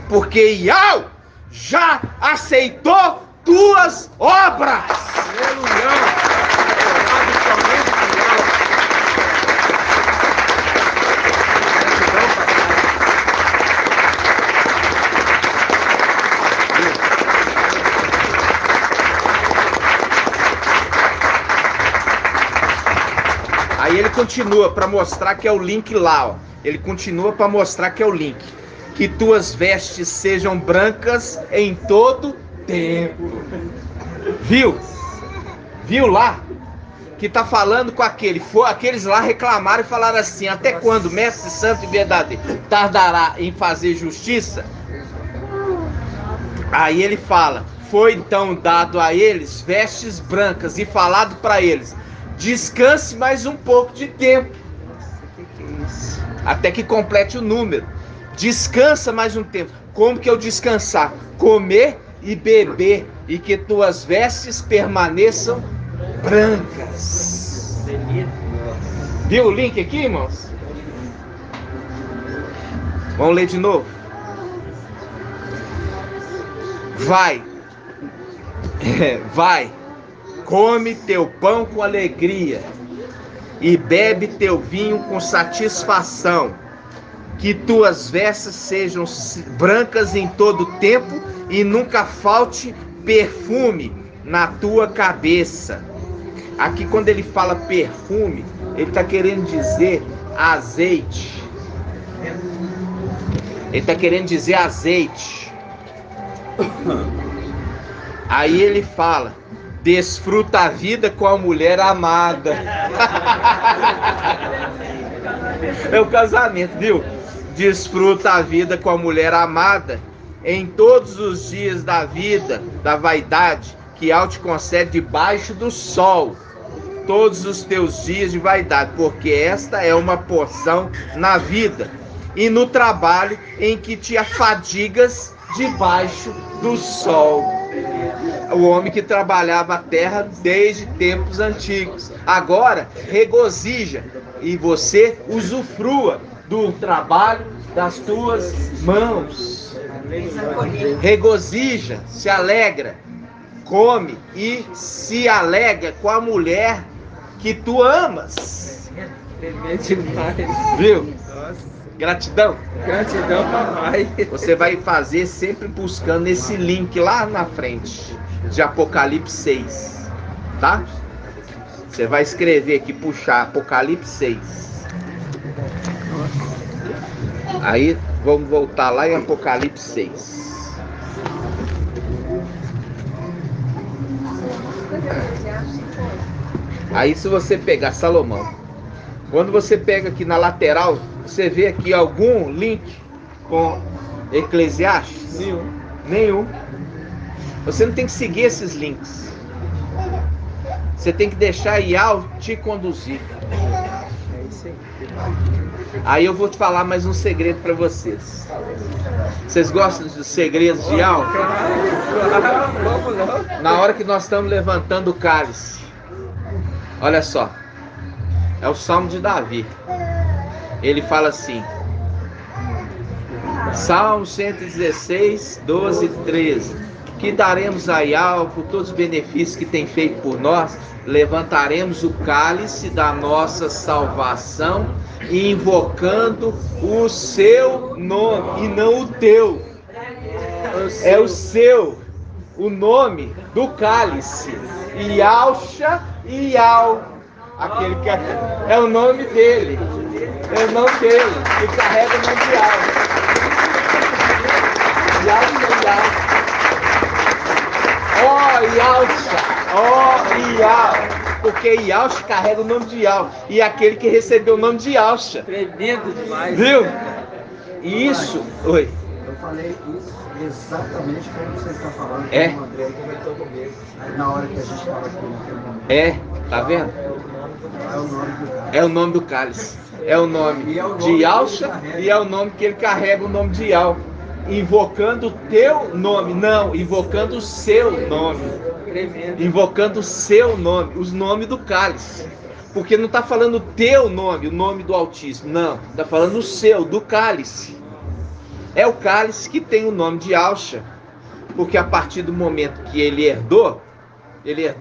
porque Iau já aceitou tuas obras. Aleluia. Aí ele continua para mostrar que é o link lá, ó. Ele continua para mostrar que é o link. Que tuas vestes sejam brancas em todo tempo. Viu? Viu lá? Que tá falando com aqueles lá reclamaram e falaram assim: até quando, mestre santo e verdadeiro, tardará em fazer justiça? Aí ele fala: foi então dado a eles vestes brancas e falado para eles: descanse mais um pouco de tempo, até que complete o número. Descansa mais um tempo. Como que eu descansar? Comer e beber, e que tuas vestes permaneçam brancas. Viu o link aqui, irmãos? Vamos ler de novo. Vai, come teu pão com alegria e bebe teu vinho com satisfação, que tuas vestes sejam brancas em todo tempo e nunca falte perfume na tua cabeça. Aqui quando ele fala perfume, ele está querendo dizer azeite. Ele está querendo dizer azeite. Aí ele fala: desfruta a vida com a mulher amada. É o casamento, viu? Desfruta a vida com a mulher amada em todos os dias da vida, da vaidade, que Al te concede debaixo do sol. Todos os teus dias de vaidade, porque esta é uma porção na vida e no trabalho em que te afadigas debaixo do sol. O homem que trabalhava a terra desde tempos antigos, agora regozija e você usufrua do trabalho das tuas mãos. regozija, se alegra, come e se alegra com a mulher que tu amas. Viu? Gratidão. Gratidão, papai. Você vai fazer sempre buscando esse link lá na frente de Apocalipse 6, tá? Você vai escrever aqui, puxar Apocalipse 6. Aí vamos voltar lá em Apocalipse 6. Aí se você pegar Salomão, quando você pega aqui na lateral, você vê aqui algum link com Eclesiastes? Nenhum. Você não tem que seguir esses links. Você tem que deixar Iau te conduzir. Aí eu vou te falar mais um segredo para vocês. Vocês gostam dos segredos de Iau? Na hora que nós estamos levantando o cálice, olha só, é o Salmo de Davi. Ele fala assim, Salmo 116, 12 e 13: que daremos a Iau por todos os benefícios que tem feito por nós? Levantaremos o cálice da nossa salvação, invocando o seu nome, e não o teu. É o seu, o nome do cálice. Iauxa, Iau. Aquele que é o nome dele. É o nome dele, que carrega o nome de Iau. Iauxa, Iau. Ó, Iauxa. Ó, Iau. Porque Iauxa carrega o nome de Iau. E aquele que recebeu o nome de Iauxa. Tremendo demais. Viu? Isso. Oi. Eu falei isso exatamente como você está falando. É? O André comentou comigo. Aí na hora que a gente estava aqui naquele momento. É, tá vendo? É o nome do cara. É o nome do cálice. É o nome de Iauxa e é o nome que ele carrega, o nome de Iau. Invocando o teu nome. Não, invocando o seu nome. Invocando o seu nome, os nomes do cálice. Porque não está falando o teu nome, o nome do Altíssimo. Não, está falando o seu, do cálice. É o cálice que tem o nome de Iauxa. Porque a partir do momento que ele herdou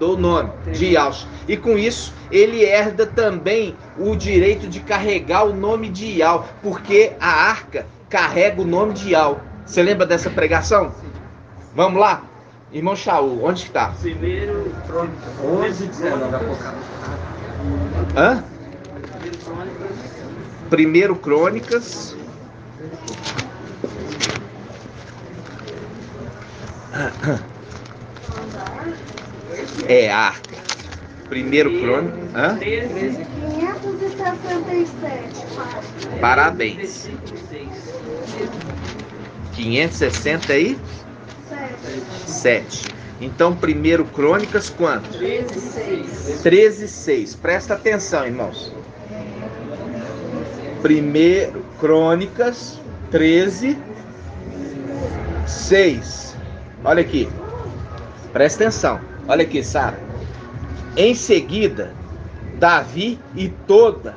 o nome de Iauxa. E com isso, ele herda também o direito de carregar o nome de Iau. Porque a arca carrega o nome de Iau. Você lembra dessa pregação? Vamos lá? Irmão Shaul, onde está? 11, 19, Apocalipse. Hã? 1 Crônicas. É a arca. 1 Crônicas. Hã? 567. Parabéns. 567. Então, 1 Crônicas quanto? 13:6. Presta atenção, irmãos. 1 Crônicas 13:6. Olha aqui. Presta atenção. Olha aqui, Sara. Em seguida, Davi e toda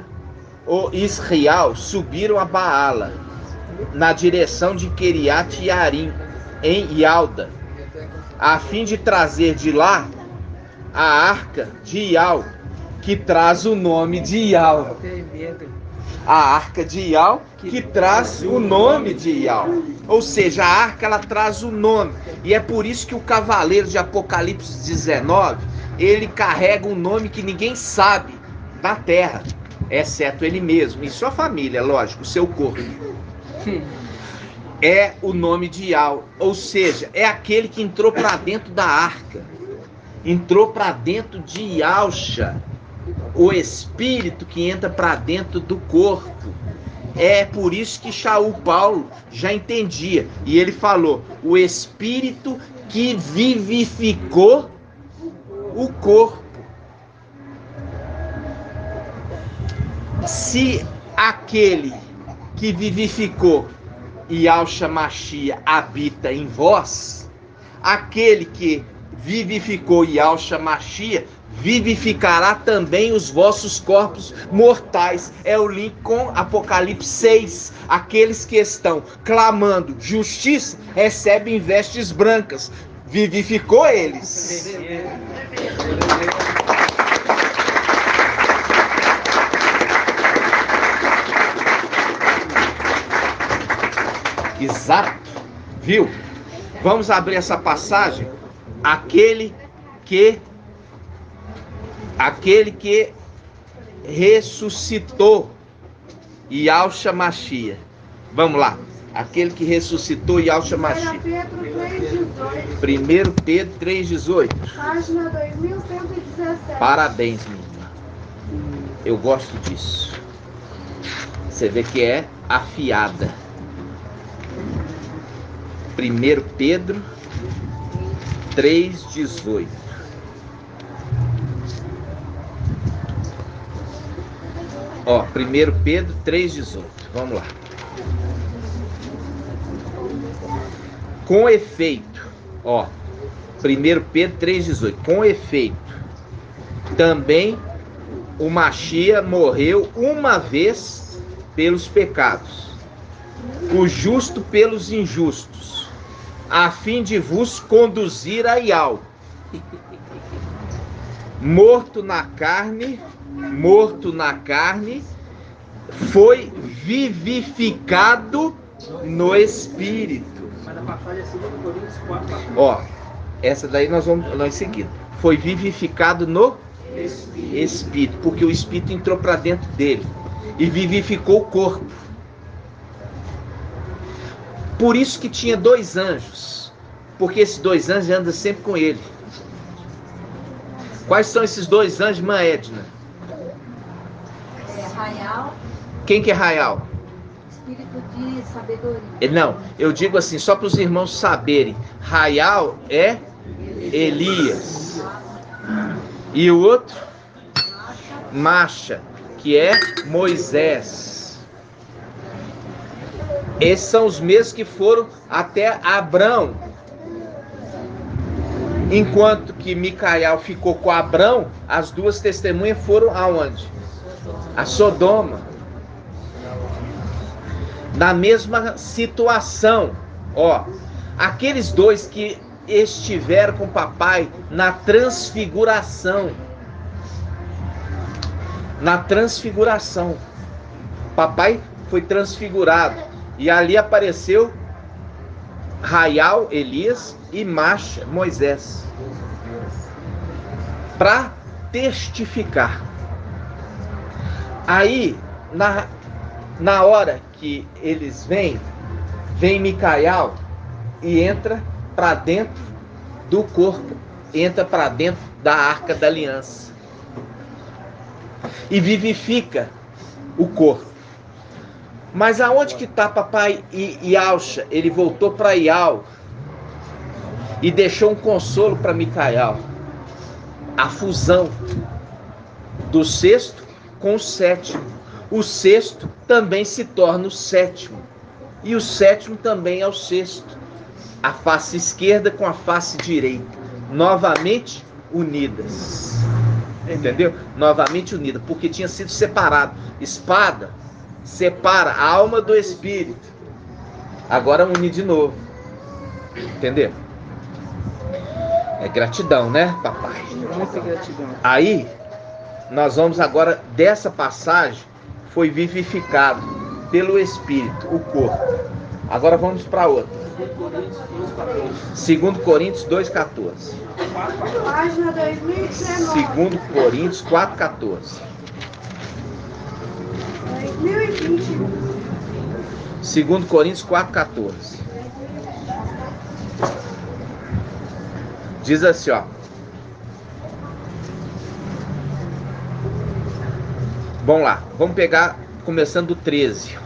o Israel subiram a Baala, na direção de Queriat Yarim, em Ialda, a fim de trazer de lá a arca de Iau, que traz o nome de Iau. A arca de Iau, que traz o nome de Iau. Ou seja, a arca, ela traz o nome. E é por isso que o cavaleiro de Apocalipse 19, ele carrega um nome que ninguém sabe na terra, exceto ele mesmo e sua família, lógico, o seu corpo. É o nome de Iau, ou seja, é aquele que entrou para dentro da arca, entrou para dentro de Iauxa, o espírito que entra para dentro do corpo. É por isso que Shaul Paulo já entendia, e ele falou: o espírito que vivificou o corpo. Se aquele que vivificou Iauxa Machia habita em vós, aquele que vivificou Iauxa Machia vivificará também os vossos corpos mortais. É o link com Apocalipse 6. Aqueles que estão clamando justiça recebem vestes brancas. Vivificou eles. Exato. Viu? Vamos abrir essa passagem. Aquele que ressuscitou, Yahshua Mashiach. Vamos lá. Aquele que ressuscitou, Yahshua Mashiach. 1 Pedro 3,18. Página 2117. Parabéns, minha irmã. Eu gosto disso. Você vê que é afiada. 1 Pedro 3,18. Ó, 1 Pedro 3,18. Vamos lá. Com efeito, ó, 1 Pedro 3,18. Com efeito, também o Mashiach morreu uma vez pelos pecados, o justo pelos injustos, a fim de vos conduzir a Iau. Morto na carne, foi vivificado no Espírito. Ó, essa daí nós vamos seguir. Foi vivificado no Espírito, porque o Espírito entrou para dentro dele e vivificou o corpo. Por isso que tinha 2 anjos, porque esses 2 anjos andam sempre com ele. Quais são esses 2 anjos, irmã Edna? Raial. Quem que é Raial? Espírito de sabedoria. Não, eu digo assim, só para os irmãos saberem. Raial é Elias. E o outro? Masha, que é Moisés. Esses são os mesmos que foram até Abrão. Enquanto que Micael ficou com Abrão, as 2 testemunhas foram aonde? A Sodoma. Na mesma situação, ó, aqueles 2 que estiveram com o papai na transfiguração. Papai foi transfigurado e ali apareceu Raial, Elias, e Masha, Moisés, para testificar. Aí, na hora que eles vem Micael e entra para dentro do corpo, entra para dentro da Arca da Aliança e vivifica o corpo. Mas aonde que está papai Yahshua? Ele voltou para Iau e deixou um consolo para Micael. A fusão do 6º com o 7º. O 6º também se torna o 7º. E o 7º também é o 6º. A face esquerda com a face direita. Novamente unidas. Entendeu? Novamente unidas. Porque tinha sido separado. Espada separa a alma do espírito. Agora une de novo. Entendeu? É gratidão, né, papai? Muita gratidão. Aí, nós vamos agora, dessa passagem, foi vivificado pelo Espírito, o corpo. Agora vamos para outra. 2 Coríntios 2,14. Página 2019. 2 Coríntios 4,14. 2021. 2 Coríntios 4,14. Diz assim, ó. Vamos lá, vamos pegar, começando do 13.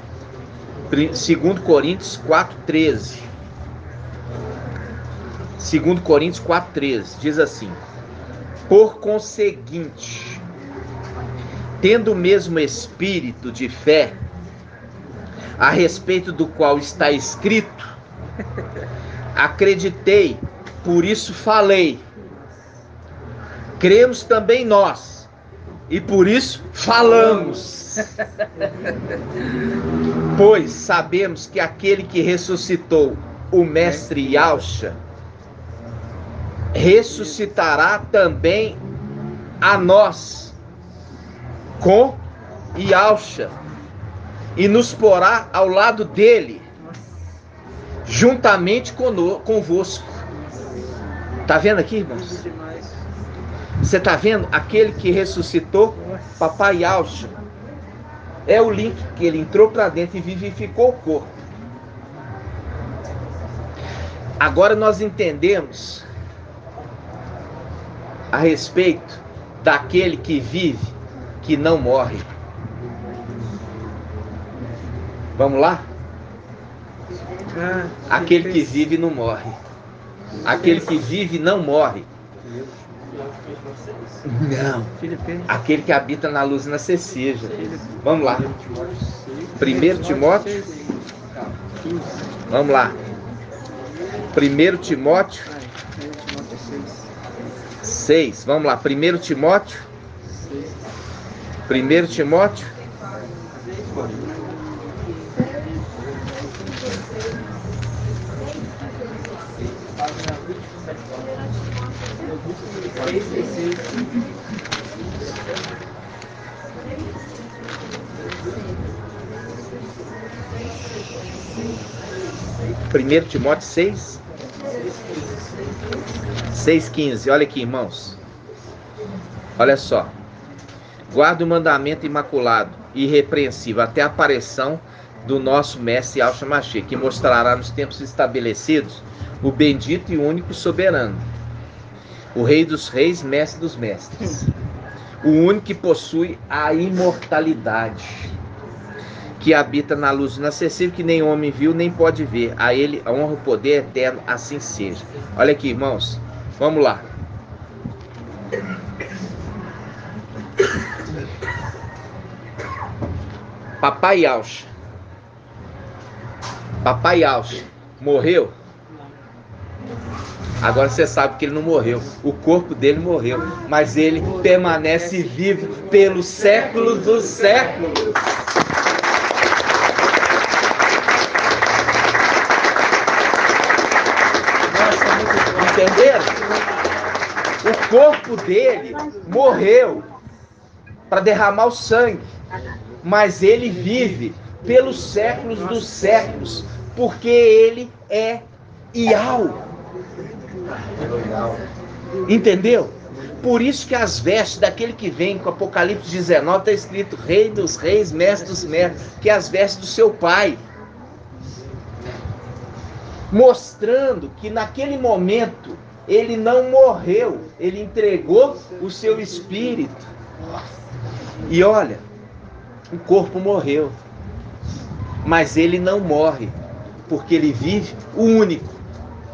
2 Coríntios 4,13. 2 Coríntios 4,13. Diz assim: por conseguinte, tendo o mesmo espírito de fé, a respeito do qual está escrito, acreditei, por isso falei. cremos também nós, e por isso falamos. Pois sabemos que aquele que ressuscitou o mestre Yahshua ressuscitará também a nós com Yahshua e nos porá ao lado dele, juntamente convosco. Tá vendo aqui, irmãos? Você tá vendo? Aquele que ressuscitou Papai Yahshua. É o link que ele entrou para dentro e vivificou o corpo. Agora nós entendemos a respeito daquele que vive, que não morre. Vamos lá? Aquele que vive não morre. Aquele que vive não morre. Não. Aquele que habita na luz inacessível. Vamos lá. 1 Timóteo. Vamos lá. 1 Timóteo 6. Vamos lá. 1 Timóteo. 1 Timóteo. Primeiro Timóteo 6, 6,15. Olha aqui, irmãos. Olha só. Guarda o mandamento imaculado e irrepreensível até a aparição do nosso mestre Yahshua Mashiach, que mostrará nos tempos estabelecidos o bendito e único soberano, o Rei dos Reis, Mestre dos Mestres, o único que possui a imortalidade, que habita na luz inacessível, que nem homem viu, nem pode ver. A ele a honra e o poder eterno, assim seja. Olha aqui, irmãos. Vamos lá. Papai Yahshua. Papai Yahshua morreu? Agora você sabe que ele não morreu. O corpo dele morreu, mas ele permanece vivo pelos séculos dos séculos. Entenderam? O corpo dele morreu para derramar o sangue, mas ele vive pelos séculos dos séculos, porque ele é Yahweh. Entendeu? Por isso que as vestes daquele que vem com Apocalipse 19 está escrito Rei dos Reis, Mestre dos Mestres, que é as vestes do seu pai, mostrando que naquele momento ele não morreu, ele entregou o seu espírito. E olha, o corpo morreu, mas ele não morre, porque ele vive o único,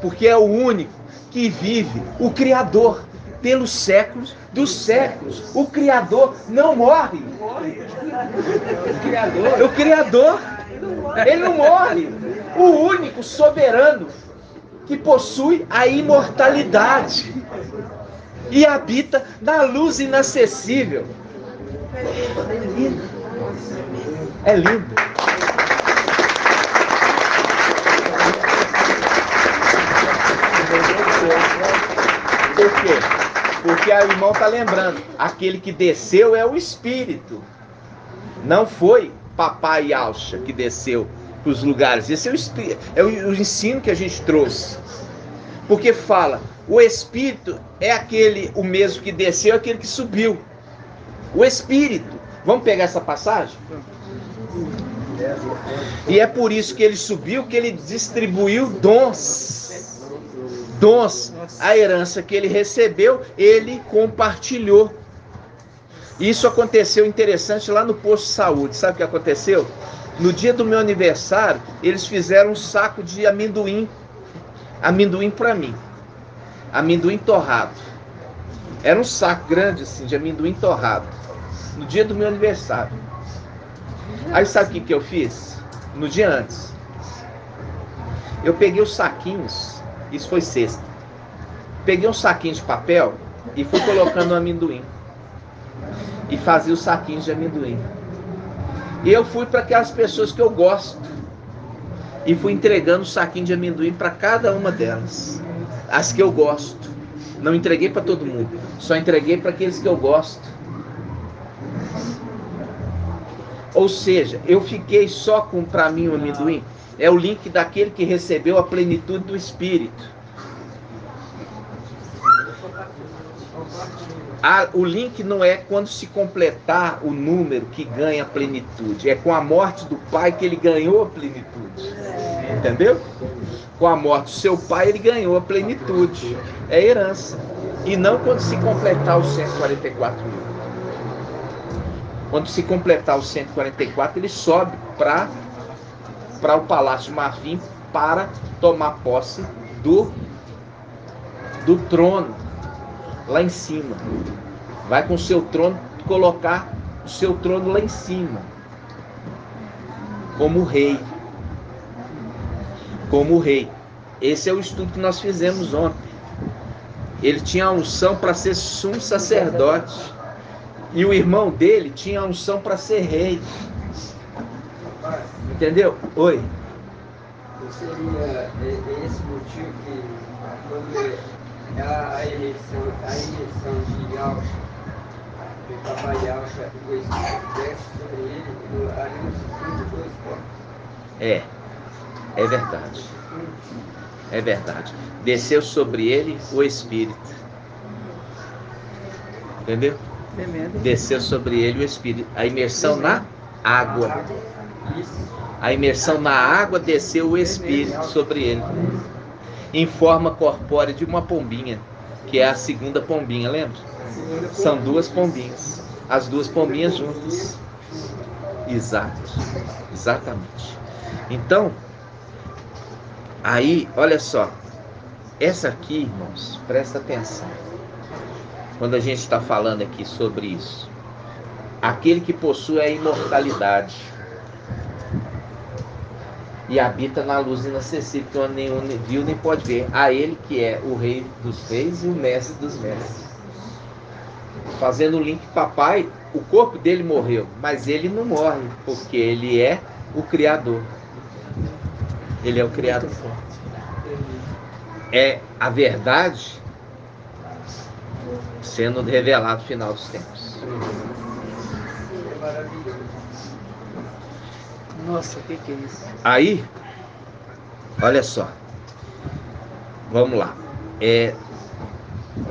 porque é o único que vive, o Criador, pelos séculos dos séculos. O Criador não morre. O Criador, ele não morre. O único soberano que possui a imortalidade e habita na luz inacessível. É lindo. Por quê? Porque o irmão está lembrando, aquele que desceu é o Espírito. Não foi Papai Yahshua que desceu para os lugares. Esse é o Espírito, é o ensino que a gente trouxe. Porque fala, o Espírito é aquele, o mesmo que desceu, aquele que subiu. O Espírito. Vamos pegar essa passagem? E é por isso que ele subiu, que ele distribuiu dons. Dons, a herança que ele recebeu, ele compartilhou. Isso aconteceu interessante lá no posto de saúde. Sabe o que aconteceu? No dia do meu aniversário, eles fizeram um saco de amendoim. Amendoim para mim. Amendoim torrado. Era um saco grande assim, de amendoim torrado. No dia do meu aniversário. Aí sabe o que eu fiz? No dia antes. Eu peguei os saquinhos. Isso foi sexta. Peguei um saquinho de papel e fui colocando o amendoim. E fazia os saquinhos de amendoim. E eu fui para aquelas pessoas que eu gosto. E fui entregando o saquinho de amendoim para cada uma delas. As que eu gosto. Não entreguei para todo mundo. Só entreguei para aqueles que eu gosto. Ou seja, eu fiquei só com, para mim, o amendoim. É o link daquele que recebeu a plenitude do Espírito. O link não é quando se completar o número que ganha a plenitude. É com a morte do pai que ele ganhou a plenitude. Entendeu? Com a morte do seu pai ele ganhou a plenitude. É herança. E não quando se completar os 144 mil. Quando se completar os 144, ele sobe para o Palácio Marfim para tomar posse do trono lá em cima. Vai com o seu trono colocar o seu trono lá em cima, como rei. Como rei. Esse é o estudo que nós fizemos ontem. Ele tinha a unção para ser sumo sacerdote. E o irmão dele tinha a unção para ser rei. Entendeu? Oi. Seria esse motivo que quando a eleição de Yalcha, de papai Yalcha, o Espírito desce sobre ele, ali no segundo dois corpos. É verdade. É verdade. Desceu sobre ele o Espírito. Entendeu? Desceu sobre ele o Espírito. A imersão na água. A imersão na água desceu o Espírito sobre ele. Em forma corpórea de uma pombinha. Que é a segunda pombinha, lembra? São duas pombinhas. As duas pombinhas juntas. Exato. Exatamente. Então, aí, olha só. Essa aqui, irmãos, presta atenção. Quando a gente está falando aqui sobre isso. Aquele que possui a imortalidade e habita na luz inacessível, que nenhum viu nem pode ver. A ele que é o rei dos reis e o mestre dos mestres. Fazendo o link, papai, o corpo dele morreu, mas ele não morre, porque ele é o Criador. Ele é o Criador. É a verdade sendo revelado no final dos tempos. Nossa, o que é isso? Aí, olha só. Vamos lá.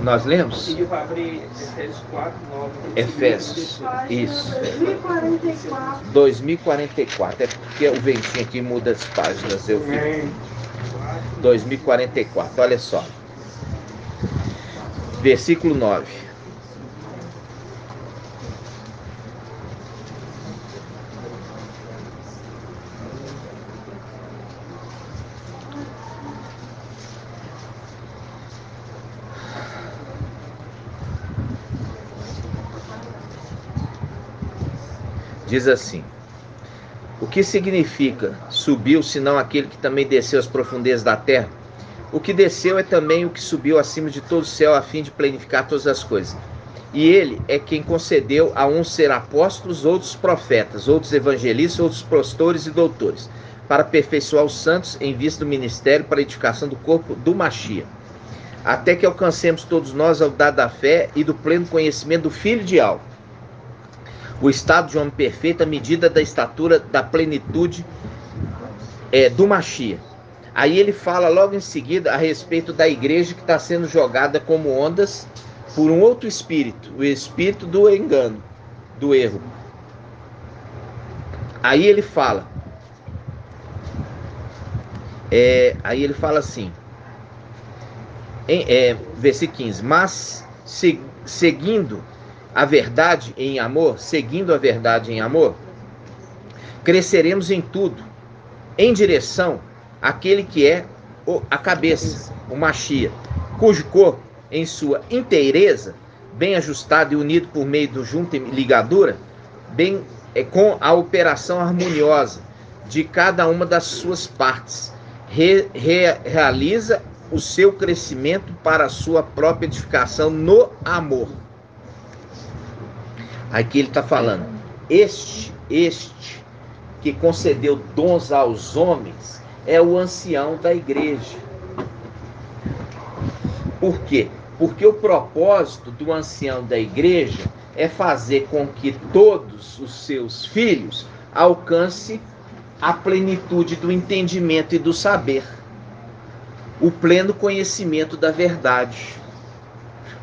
Nós lemos? Pediu para abrir Efésios 4, 9. Efésios. Isso. 2044. 2044. É porque o ventinho aqui muda as páginas. Eu fico. 2044. Olha só. Versículo 9. Diz assim: o que significa subiu, senão aquele que também desceu às profundezas da terra? O que desceu é também o que subiu acima de todo o céu, a fim de planificar todas as coisas. E ele é quem concedeu a uns ser apóstolos, outros profetas, outros evangelistas, outros pastores e doutores, para aperfeiçoar os santos em vista do ministério, para a edificação do corpo do Machia, até que alcancemos todos nós a unidade da fé e do pleno conhecimento do Filho de Algo, o estado de homem perfeito, à medida da estatura da plenitude do Machia. Aí ele fala logo em seguida a respeito da igreja que está sendo jogada como ondas por um outro espírito, o espírito do engano, do erro. Aí ele fala, assim, versículo 15, mas seguindo a verdade em amor, cresceremos em tudo, em direção àquele que é a cabeça, o Machia, cujo corpo, em sua inteireza, bem ajustado e unido por meio do junto e ligadura, com a operação harmoniosa de cada uma das suas partes, realiza o seu crescimento para a sua própria edificação no amor. Aqui ele está falando, este que concedeu dons aos homens é o ancião da igreja. Por quê? Porque o propósito do ancião da igreja é fazer com que todos os seus filhos alcancem a plenitude do entendimento e do saber, o pleno conhecimento da verdade.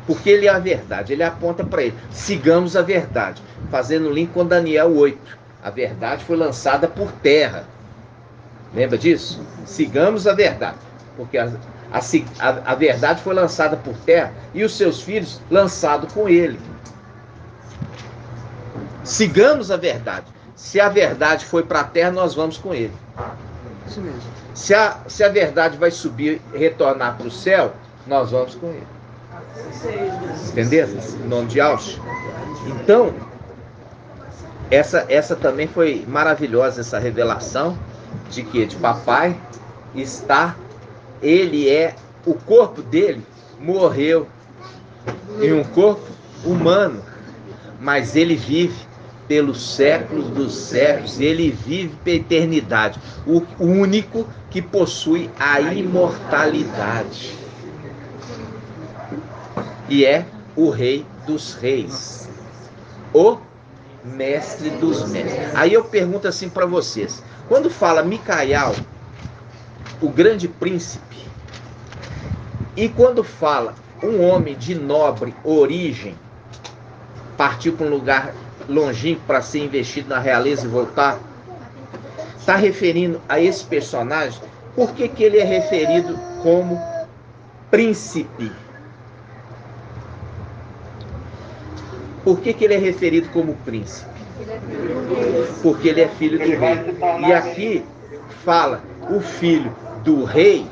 Porque ele é a verdade, ele aponta para ele, sigamos a verdade, fazendo link com Daniel 8, a verdade foi lançada por terra, lembra disso? Sigamos a verdade, porque a verdade foi lançada por terra e os seus filhos lançados com ele. Sigamos a verdade. Se a verdade foi para a terra, nós vamos com ele. Isso mesmo. Se a verdade vai subir e retornar para o céu, nós vamos com ele. Entendeu? Em nome de Alcha. Então, essa também foi maravilhosa, essa revelação de que de papai está, ele é, o corpo dele morreu em um corpo humano, mas ele vive pelos séculos dos séculos, ele vive pela eternidade, o único que possui a imortalidade. E é o Rei dos Reis, o Mestre dos Mestres. Aí eu pergunto assim para vocês, quando fala Micael, o grande príncipe, e quando fala um homem de nobre origem, partiu para um lugar longínquo para ser investido na realeza e voltar, está referindo a esse personagem? Por que ele é referido como príncipe? Por que ele é referido como príncipe? Porque ele é filho do rei. E aqui fala, o filho do rei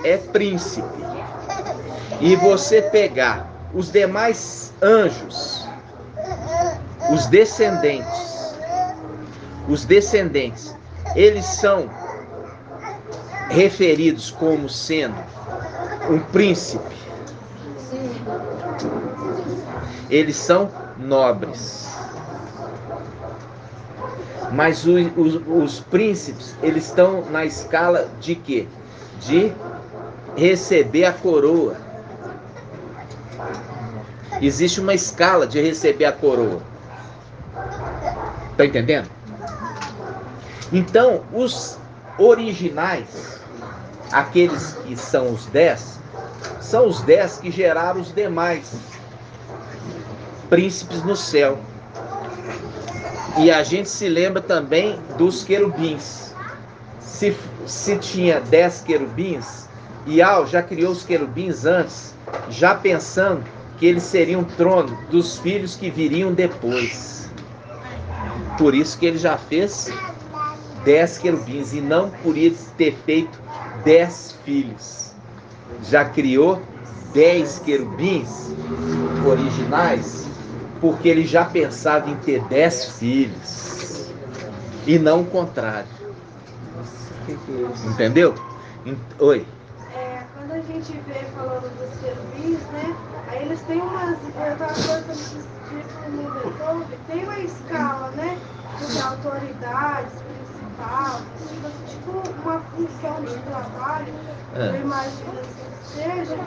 é príncipe. E você pegar os demais anjos, os descendentes, eles são referidos como sendo um príncipe. Eles são nobres. Mas os príncipes, eles estão na escala de quê? De receber a coroa. Existe uma escala de receber a coroa. Está entendendo? Então, os originais, aqueles que são os 10, são os 10 que geraram os demais príncipes no céu. E a gente se lembra também dos querubins. Se tinha 10 querubins, Ial já criou os querubins antes, já pensando que eles seriam trono dos filhos que viriam depois. Por isso que ele já fez 10 querubins, e não por ele ter feito 10 filhos. Já criou 10 querubins originais, porque ele já pensava em ter 10 filhos, e não o contrário. Entendeu? Oi. Quando a gente vê falando dos querubins, né? Aí eles têm umas. Eu tava pensando que tem uma escala, né? De autoridades principais, tipo uma função de trabalho, eu imagino assim que seja,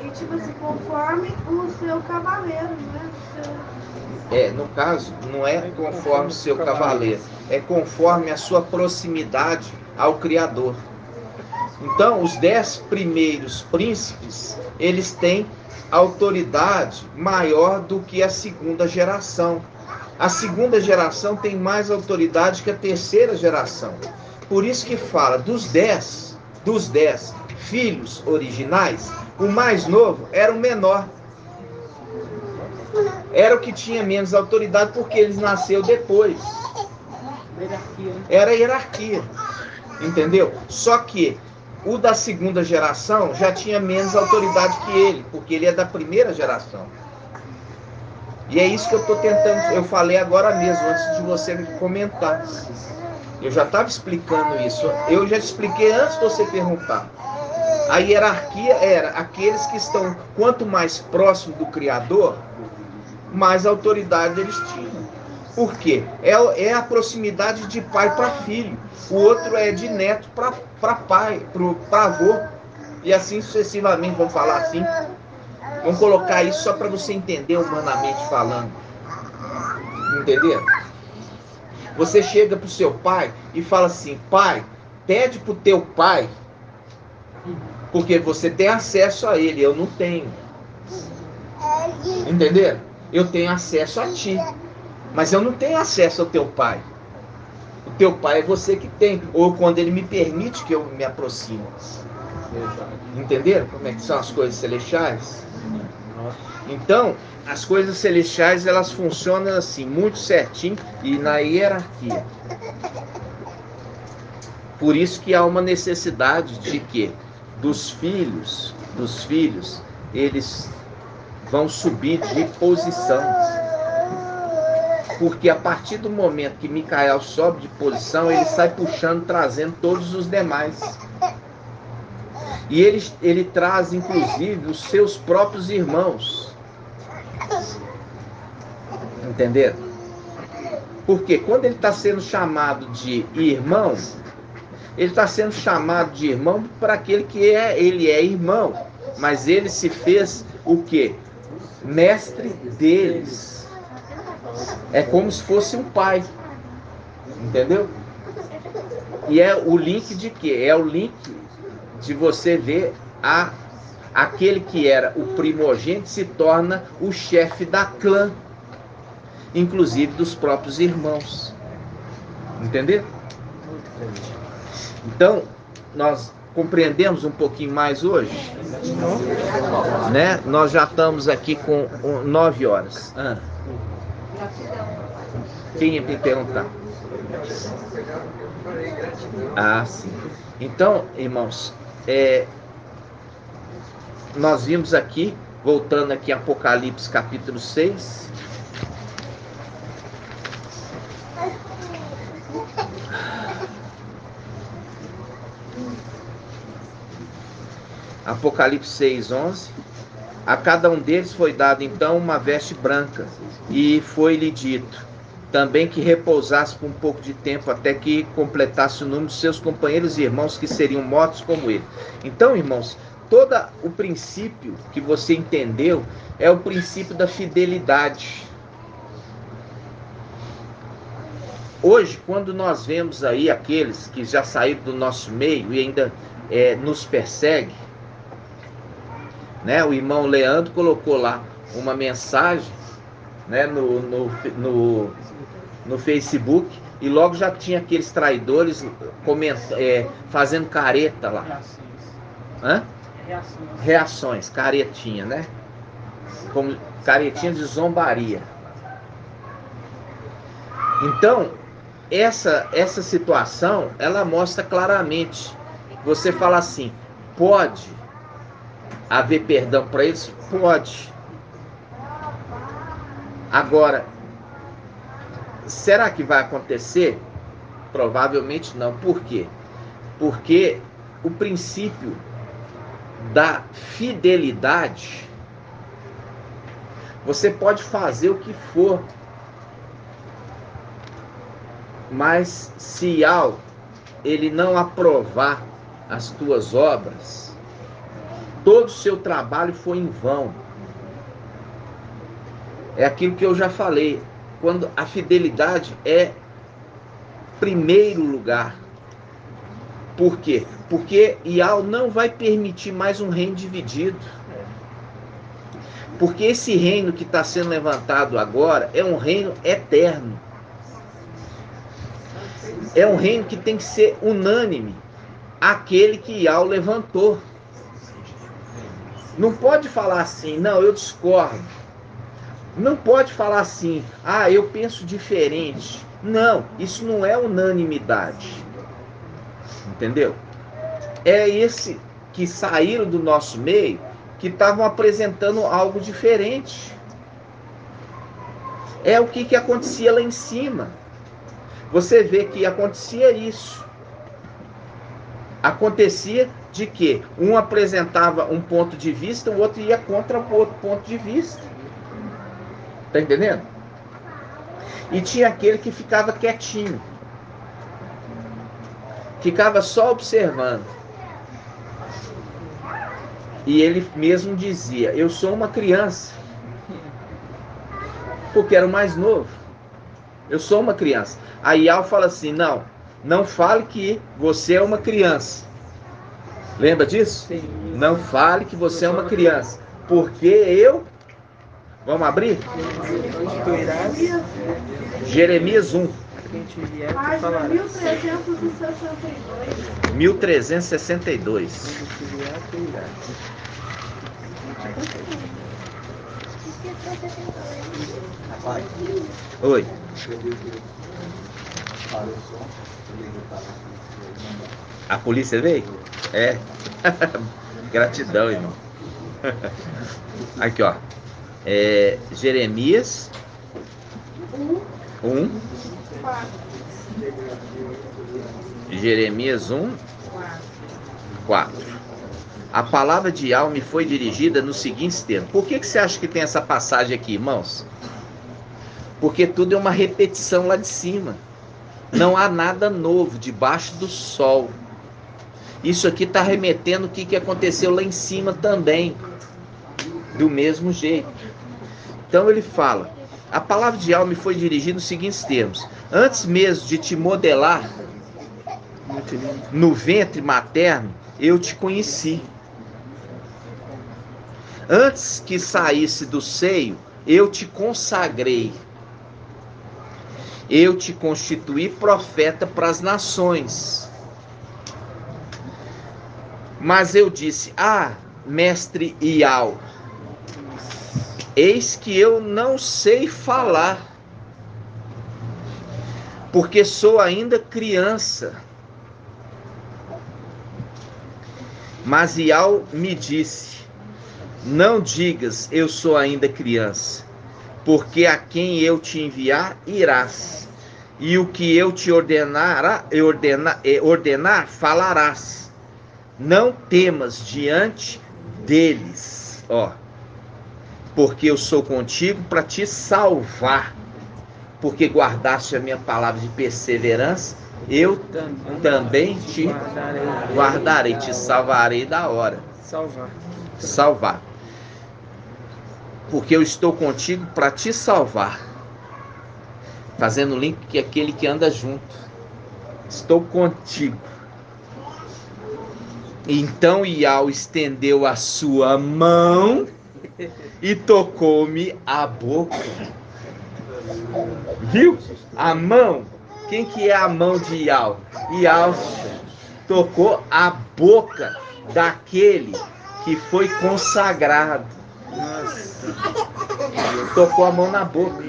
e tipo assim, conforme o seu cavaleiro, né? No caso, não é conforme o seu cavaleiro, é conforme a sua proximidade ao Criador. Então, os 10 primeiros príncipes, eles têm autoridade maior do que a segunda geração. A segunda geração tem mais autoridade que a terceira geração. Por isso que fala dos 10 filhos originais, o mais novo era o menor. Era o que tinha menos autoridade, porque ele nasceu depois. Era a hierarquia. Entendeu? Só que o da segunda geração já tinha menos autoridade que ele, porque ele é da primeira geração. E é isso que eu estou tentando, eu falei agora mesmo, antes de você me comentar. Eu já estava explicando isso, eu já expliquei antes de você perguntar. A hierarquia era aqueles que estão, quanto mais próximo do Criador, mais autoridade eles tinham. Por quê? É a proximidade de pai para filho. O outro é de neto para pai, para avô. E assim sucessivamente, vamos falar assim. Vamos colocar isso só para você entender humanamente falando. Entendeu? Você chega para o seu pai e fala assim: pai, pede para o teu pai, porque você tem acesso a ele, eu não tenho. Entendeu? Eu tenho acesso a ti, mas eu não tenho acesso ao teu pai. O teu pai é você que tem, ou quando ele me permite que eu me aproxime. Entenderam como é que são as coisas celestiais? Então, as coisas celestiais, elas funcionam assim, muito certinho e na hierarquia. Por isso que há uma necessidade de que dos filhos, eles vão subir de posição. Porque a partir do momento que Micael sobe de posição, ele sai puxando, trazendo todos os demais. E ele traz, inclusive, os seus próprios irmãos. Entenderam? Porque quando ele está sendo chamado de irmão, ele está sendo chamado de irmão para aquele que ele é irmão. Mas ele se fez o quê? Mestre deles. É como se fosse um pai. Entendeu? E é o link de quê? É o link de você ver aquele que era o primogênito se torna o chefe da clã, inclusive dos próprios irmãos. Entendeu? Então, nós compreendemos um pouquinho mais hoje, né? Nós já estamos aqui com 9 horas. Quem ia me perguntar? Sim. Então, irmãos, nós vimos aqui, voltando aqui a Apocalipse capítulo 6. Apocalipse 6, 11. A cada um deles foi dado então uma veste branca, e foi-lhe dito também que repousasse por um pouco de tempo, até que completasse o número de seus companheiros e irmãos que seriam mortos como ele. Então, irmãos, todo o princípio que você entendeu é o princípio da fidelidade. Hoje, quando nós vemos aí aqueles que já saíram do nosso meio e ainda nos perseguem, né? O irmão Leandro colocou lá uma mensagem, né, no Facebook, e logo já tinha aqueles traidores fazendo careta lá. Reações, caretinha, né? Como caretinha de zombaria. Então, essa situação, ela mostra claramente. Você fala assim: pode haver perdão para eles? Pode. Agora, será que vai acontecer? Provavelmente não. Por quê? Porque o princípio da fidelidade, você pode fazer o que for, mas se ele não aprovar as tuas obras, todo o seu trabalho foi em vão. É aquilo que eu já falei, quando a fidelidade é primeiro lugar. Por quê? Porque Ial não vai permitir mais um reino dividido. Porque esse reino que está sendo levantado agora é um reino eterno. É um reino que tem que ser unânime, aquele que Ial levantou. Não pode falar assim: não, eu discordo. Não pode falar assim: eu penso diferente. Não, isso não é unanimidade. Entendeu? É esse que saíram do nosso meio que estavam apresentando algo diferente. É o que acontecia lá em cima. Você vê que acontecia isso. Acontecia de que um apresentava um ponto de vista, o outro ia contra o outro ponto de vista. Tá entendendo? E tinha aquele que ficava quietinho, ficava só observando. E ele mesmo dizia: eu sou uma criança, porque era o mais novo. Eu sou uma criança. Aí Ial fala assim: não fale que você é uma criança. Lembra disso? Sim. Não fale que você é uma criança, porque eu... Vamos abrir? Jeremias 1. Página 1362. 1362. Oi. A polícia veio? É. Gratidão, irmão. Aqui, ó. Jeremias 1. Jeremias 1, 4. A palavra de Ial me foi dirigida nos seguintes termos. Por que você acha que tem essa passagem aqui, irmãos? Porque tudo é uma repetição lá de cima. Não há nada novo debaixo do sol. Isso aqui está remetendo o que aconteceu lá em cima também. Do mesmo jeito. Então ele fala: a palavra de Ial me foi dirigida nos seguintes termos. Antes mesmo de te modelar no ventre materno, eu te conheci. Antes que saísse do seio, eu te consagrei. Eu te constituí profeta para as nações. Mas eu disse: mestre Ial, eis que eu não sei falar, porque sou ainda criança. Mas Ial me disse: não digas eu sou ainda criança, porque a quem eu te enviar irás, e o que eu te ordenar falarás. Não temas diante deles, porque eu sou contigo para te salvar, porque guardaste a minha palavra de perseverança, eu também te guardarei, te salvarei da hora. Salvar. Porque eu estou contigo para te salvar. Fazendo o link que aquele que anda junto. Estou contigo. Então Ial estendeu a sua mão e tocou-me a boca. Viu? A mão. Quem que é a mão de Ial? Ial tocou a boca daquele que foi consagrado. Nossa. Tocou a mão na boca.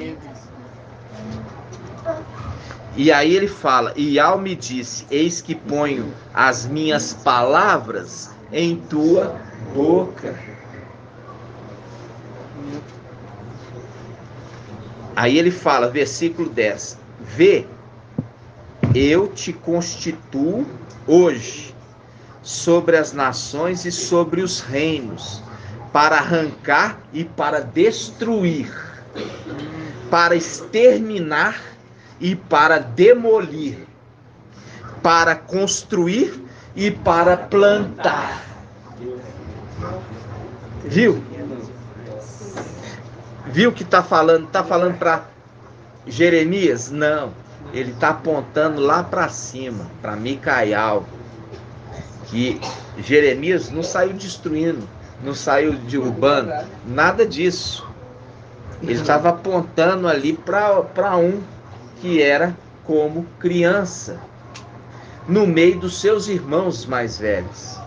E aí ele fala: Ial me disse: eis que ponho as minhas palavras em tua boca. Aí ele fala, versículo 10: vê, eu te constituo hoje sobre as nações e sobre os reinos, para arrancar e para destruir, para exterminar e para demolir, para construir e para plantar. Viu? Viu que está falando? Está falando para Jeremias? Não, ele está apontando lá para cima, para Micael, que Jeremias não saiu destruindo, não saiu derrubando, nada disso. Ele estava apontando ali para um que era como criança, no meio dos seus irmãos mais velhos.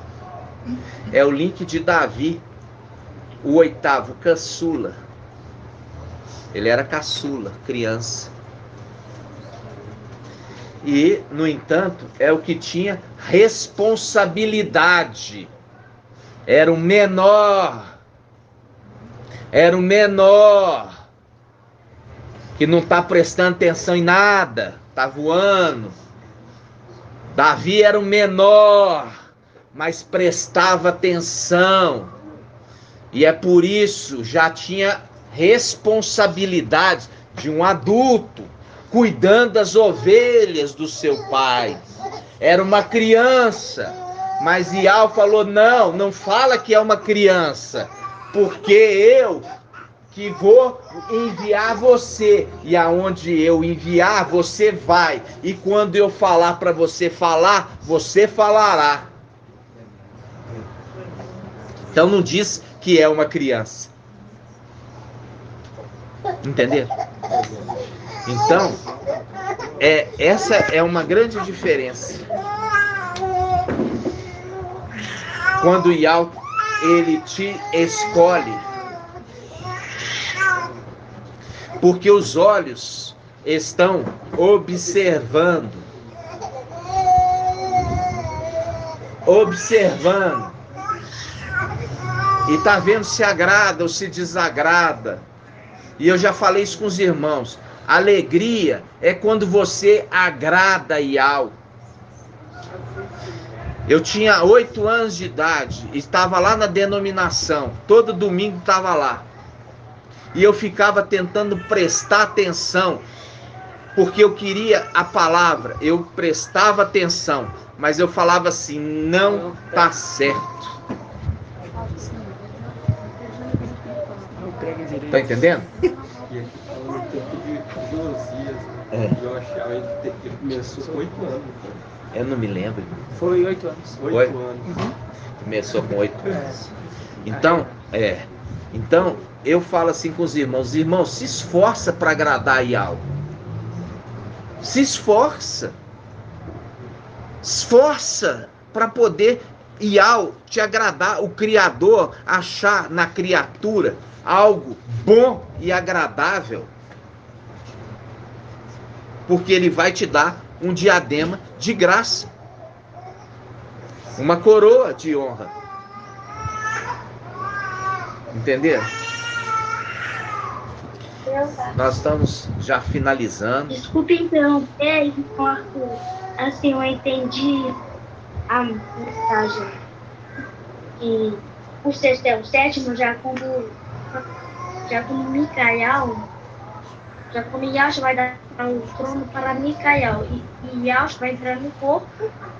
É o link de Davi, o oitavo, caçula. Ele era caçula, criança. E, no entanto, é o que tinha responsabilidade. Era o menor. Era o menor. Que não está prestando atenção em nada. Está voando. Davi era o menor. mas prestava atenção. E é por isso já tinha responsabilidade de um adulto, cuidando das ovelhas do seu pai. Era uma criança, mas Ial falou, não fala que é uma criança, porque eu que vou enviar você, e aonde eu enviar, você vai, e quando eu falar para você falar, você falará. Então não diz que é uma criança. Entenderam? Então, essa é uma grande diferença. Quando Ial, ele te escolhe, porque os olhos estão observando, e está vendo se agrada ou se desagrada. E eu já falei isso com os irmãos. Alegria é quando você agrada Ial. Eu tinha 8 anos de idade, estava lá na denominação, todo domingo estava lá. E eu ficava tentando prestar atenção, porque eu queria a palavra, eu prestava atenção, mas eu falava assim, não está certo. Tá entendendo? Eu achava que ele começou com 8 anos. Eu não me lembro. Foi 8 anos. 8 anos. Uhum. Começou com 8 anos. Então, Então, eu falo assim com os irmãos, se esforça para agradar Ial. Se esforça. Esforça para poder Ial te agradar, o Criador achar na criatura algo bom e agradável. Porque ele vai te dar um diadema de graça. Uma coroa de honra. Entenderam? Nós estamos já finalizando. Desculpe interromper, enquanto assim eu entendi a mensagem. E o sexto é o sétimo, já quando Micael, já quando Yash vai dar o trono para Micael, e Yash vai entrar no corpo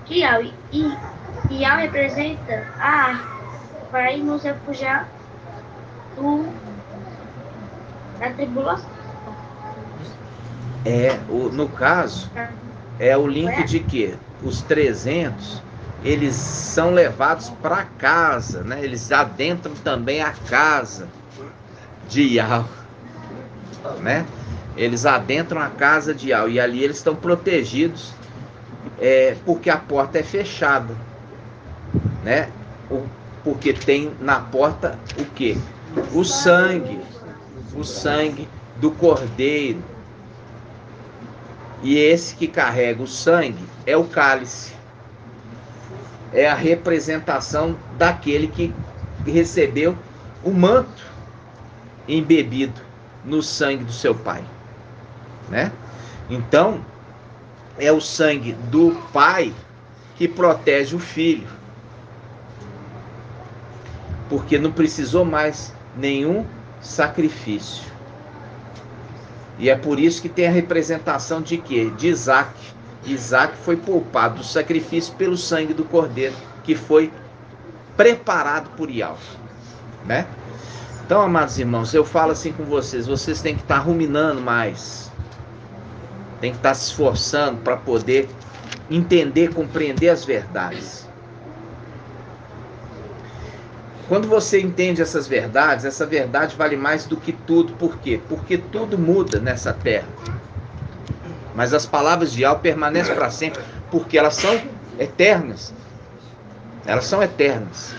de Ial, e Ial representa a arca, vai nos refugiar da tribulação. No caso, é o link de que os 300, eles são levados para casa, né? Eles adentram também a casa de Ial, né? Eles adentram a casa de Ial, e ali eles estão protegidos, porque a porta é fechada, né? Porque tem na porta o quê? O sangue do cordeiro. E esse que carrega o sangue é o cálice. É a representação daquele que recebeu o manto embebido no sangue do seu pai, né? Então, é o sangue do pai que protege o filho. Porque não precisou mais nenhum sacrifício. E é por isso que tem a representação de quê? De Isaac. Isaac foi poupado do sacrifício pelo sangue do cordeiro, que foi preparado por Ial, né? Então, amados irmãos, eu falo assim com vocês têm que estar ruminando mais, tem que estar se esforçando para poder entender, compreender as verdades. Quando você entende essas verdades, essa verdade vale mais do que tudo. Por quê? Porque tudo muda nessa terra. Mas as palavras de Ial permanecem para sempre, porque elas são eternas. Elas são eternas.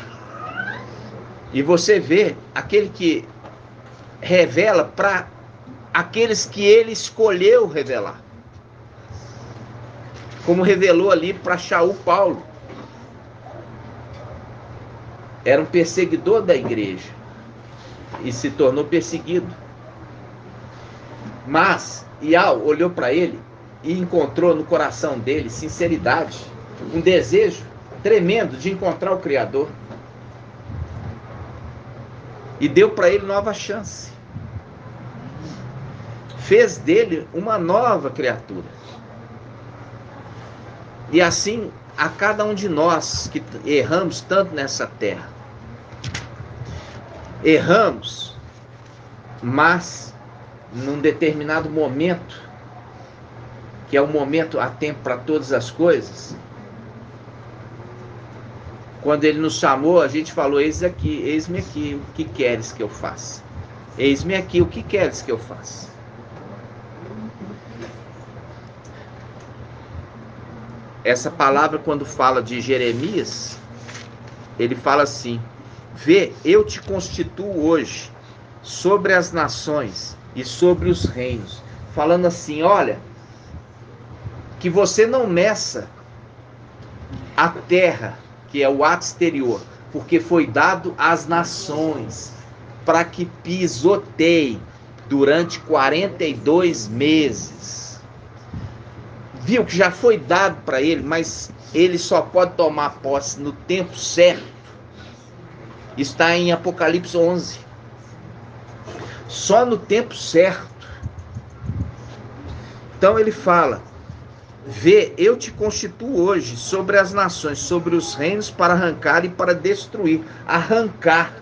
E você vê aquele que revela para aqueles que ele escolheu revelar. Como revelou ali para Shaul Paulo. Era um perseguidor da igreja e se tornou perseguido. Mas Ial olhou para ele e encontrou no coração dele sinceridade, um desejo tremendo de encontrar o Criador. E deu para ele nova chance. Fez dele uma nova criatura. E assim, a cada um de nós que erramos tanto nessa terra. Erramos, mas num determinado momento, que é o momento, há tempo para todas as coisas, quando ele nos chamou, a gente falou: eis-me aqui, o que queres que eu faça? Eis-me aqui, o que queres que eu faça? Essa palavra, quando fala de Jeremias, ele fala assim: vê, eu te constituo hoje sobre as nações e sobre os reinos. Falando assim, olha, que você não meça a terra, que é o ato exterior, porque foi dado às nações, para que pisoteiem durante 42 meses. Viu que já foi dado para ele, mas ele só pode tomar posse no tempo certo. Está em Apocalipse 11. Só no tempo certo. Então ele fala: vê, eu te constituo hoje sobre as nações, sobre os reinos, para arrancar e para destruir. Arrancar.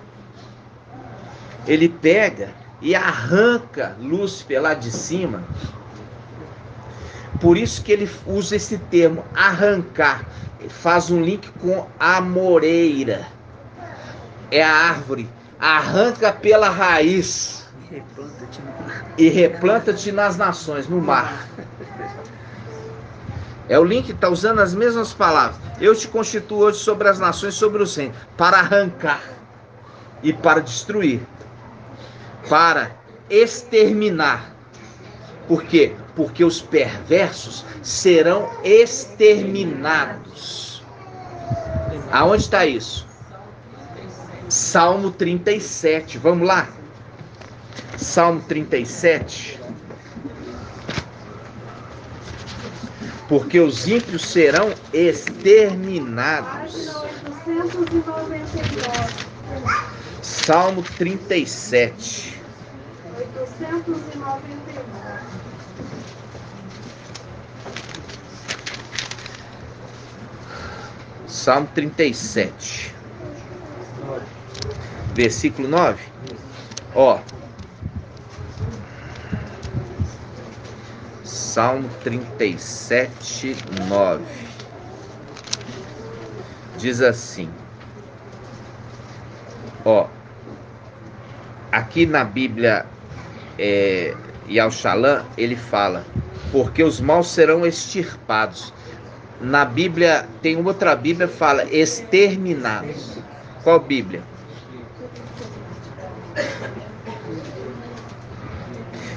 Ele pega e arranca Lúcifer lá de cima. Por isso que ele usa esse termo, arrancar. Ele faz um link com a moreira. É a árvore. Arranca pela raiz. E replanta-te nas nações, no mar. É o link, está usando as mesmas palavras. Eu te constituo hoje sobre as nações, sobre os reinos, para arrancar e para destruir, para exterminar. Por quê? Porque os perversos serão exterminados. Aonde está isso? Salmo 37. Vamos lá? Salmo 37. Porque os ímpios serão exterminados. Salmo 37. 899. Salmo 37. Versículo 9. Ó. Salmo 37, 9. Diz assim. Ó. Aqui na Bíblia Yahweh Shalom, ele fala: porque os maus serão extirpados. Na Bíblia, tem outra Bíblia que fala exterminados. Qual Bíblia?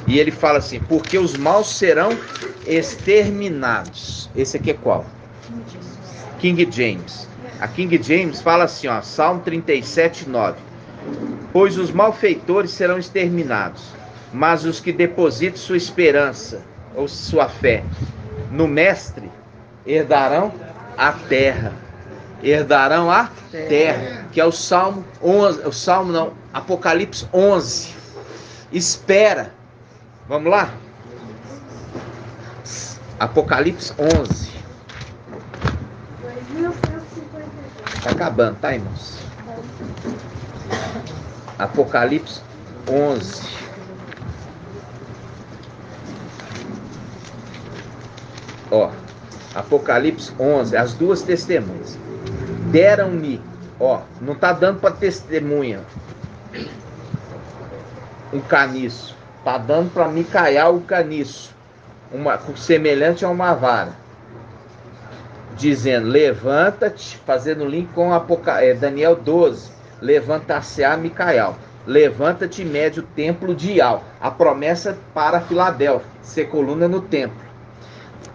E ele fala assim: porque os maus serão exterminados. Esse aqui é qual? King James. A King James fala assim, ó, Salmo 37, 9. Pois os malfeitores serão exterminados, mas os que depositam sua esperança, ou sua fé, no Mestre, herdarão a terra. Herdarão a terra. Que é o Salmo 11, Apocalipse 11. Espera. Vamos lá? Apocalipse 11. Está acabando, tá, irmãos? Apocalipse 11. Ó, Apocalipse 11, as duas testemunhas. Deram-me, ó, não está dando para testemunha um caniço. Está dando para Micael o caniço, semelhante a uma vara, dizendo: levanta-te, fazendo link com Daniel 12, levanta-se-á Micael, levanta-te e mede o templo de Ial, a promessa para Filadélfia, ser coluna no templo.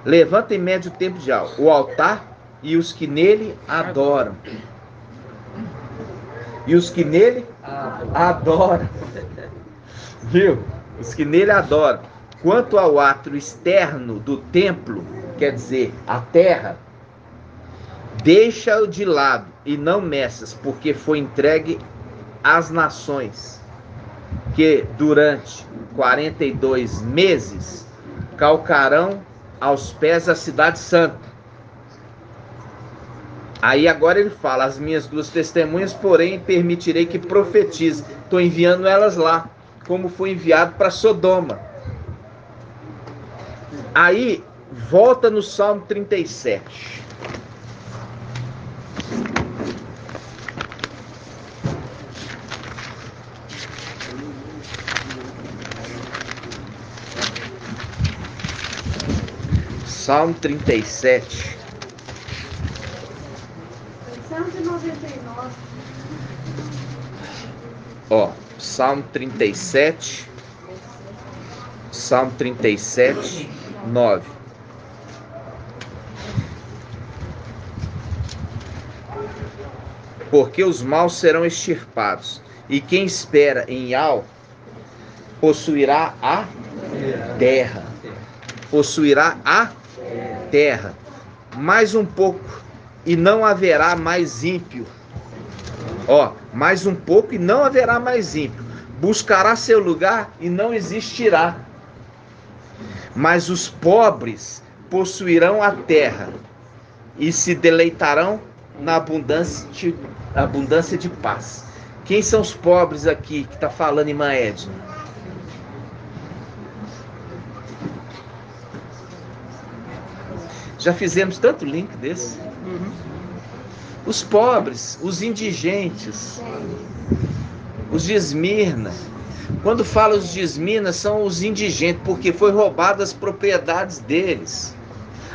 Levanta e mede o templo de Ial, o altar e os que nele adoram. E os que nele adoram. Viu? Os que nele adoram. Quanto ao átrio externo do templo, quer dizer, a terra, Deixa-o de lado e não meças, porque foi entregue às nações, que durante 42 meses calcarão aos pés da cidade santa. Aí agora ele fala: as minhas 2 testemunhas, porém, permitirei que profetize. Estou enviando elas lá, como foi enviado para Sodoma. Aí, volta no Salmo 37. Salmo 37. 199. Ó, Salmo 37. Salmo 37, 9. Porque os maus serão extirpados, e quem espera em Yahweh possuirá a terra. Possuirá a terra. Mais um pouco, e não haverá mais ímpio. Ó, mais um pouco e não haverá mais ímpio. Buscará seu lugar e não existirá. Mas os pobres possuirão a terra e se deleitarão na abundância de paz. Quem são os pobres aqui que está falando, irmã Edna? Já fizemos tanto link desse. Os pobres, os indigentes, os de Esmirna. Quando fala os de Esmirna, são os indigentes, porque foi roubado as propriedades deles.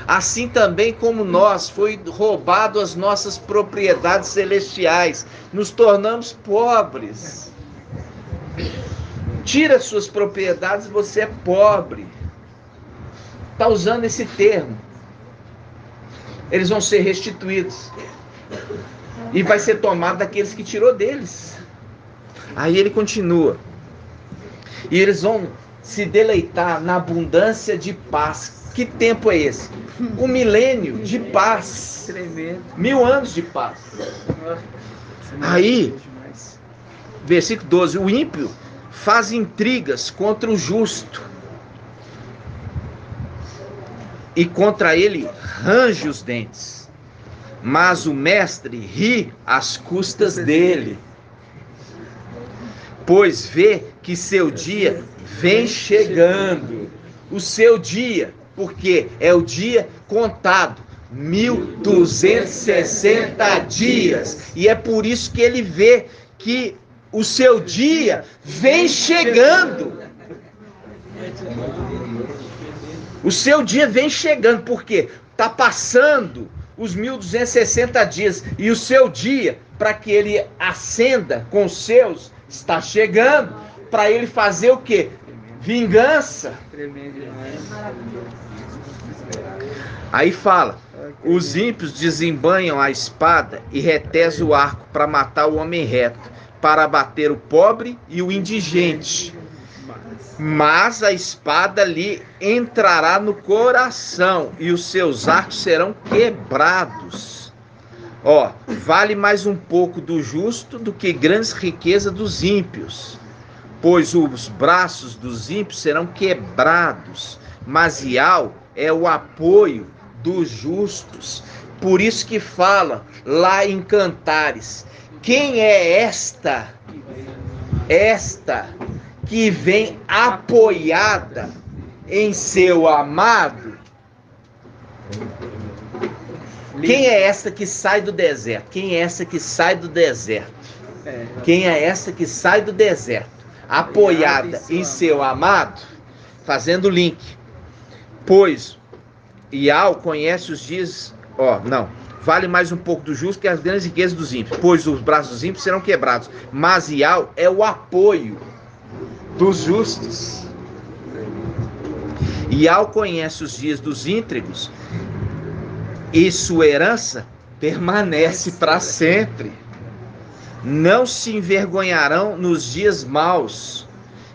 Assim também como nós, foi roubado as nossas propriedades celestiais. Nos tornamos pobres. Tira suas propriedades, você é pobre. Está usando esse termo. Eles vão ser restituídos. E vai ser tomado daqueles que tirou deles. Aí ele continua. E eles vão se deleitar na abundância de paz. Que tempo é esse? 1 milênio de paz. 1000 anos de paz. Aí, versículo 12. O ímpio faz intrigas contra o justo, e contra ele range os dentes. Mas o mestre ri às custas dele, pois vê que seu dia vem chegando. O seu dia, porque é o dia contado, 1260 dias. E é por isso que ele vê que o seu dia vem chegando. O seu dia vem chegando, porque está passando os 1260 dias, e o seu dia, para que ele ascenda com os seus, está chegando, para ele fazer o quê? Vingança. Aí fala: os ímpios desembanham a espada e retesam o arco para matar o homem reto, para abater o pobre e o indigente. Mas a espada lhe entrará no coração e os seus arcos serão quebrados. Ó, vale mais um pouco do justo do que grandes riquezas dos ímpios, pois os braços dos ímpios serão quebrados, mas Yahweh é o apoio dos justos. Por isso que fala lá em Cantares: quem é esta que vem apoiada em seu amado? Quem é esta que sai do deserto? Quem é essa que sai do deserto? Quem é essa que sai do deserto? Apoiada em seu amado? Fazendo link. Pois Yahweh conhece os dias... Vale mais um pouco do justo que as grandes riquezas dos ímpios, pois os braços dos ímpios serão quebrados. Mas Yahweh é o apoio dos justos. Yahweh conhece os dias dos íntegros, e sua herança permanece para sempre. Não se envergonharão nos dias maus,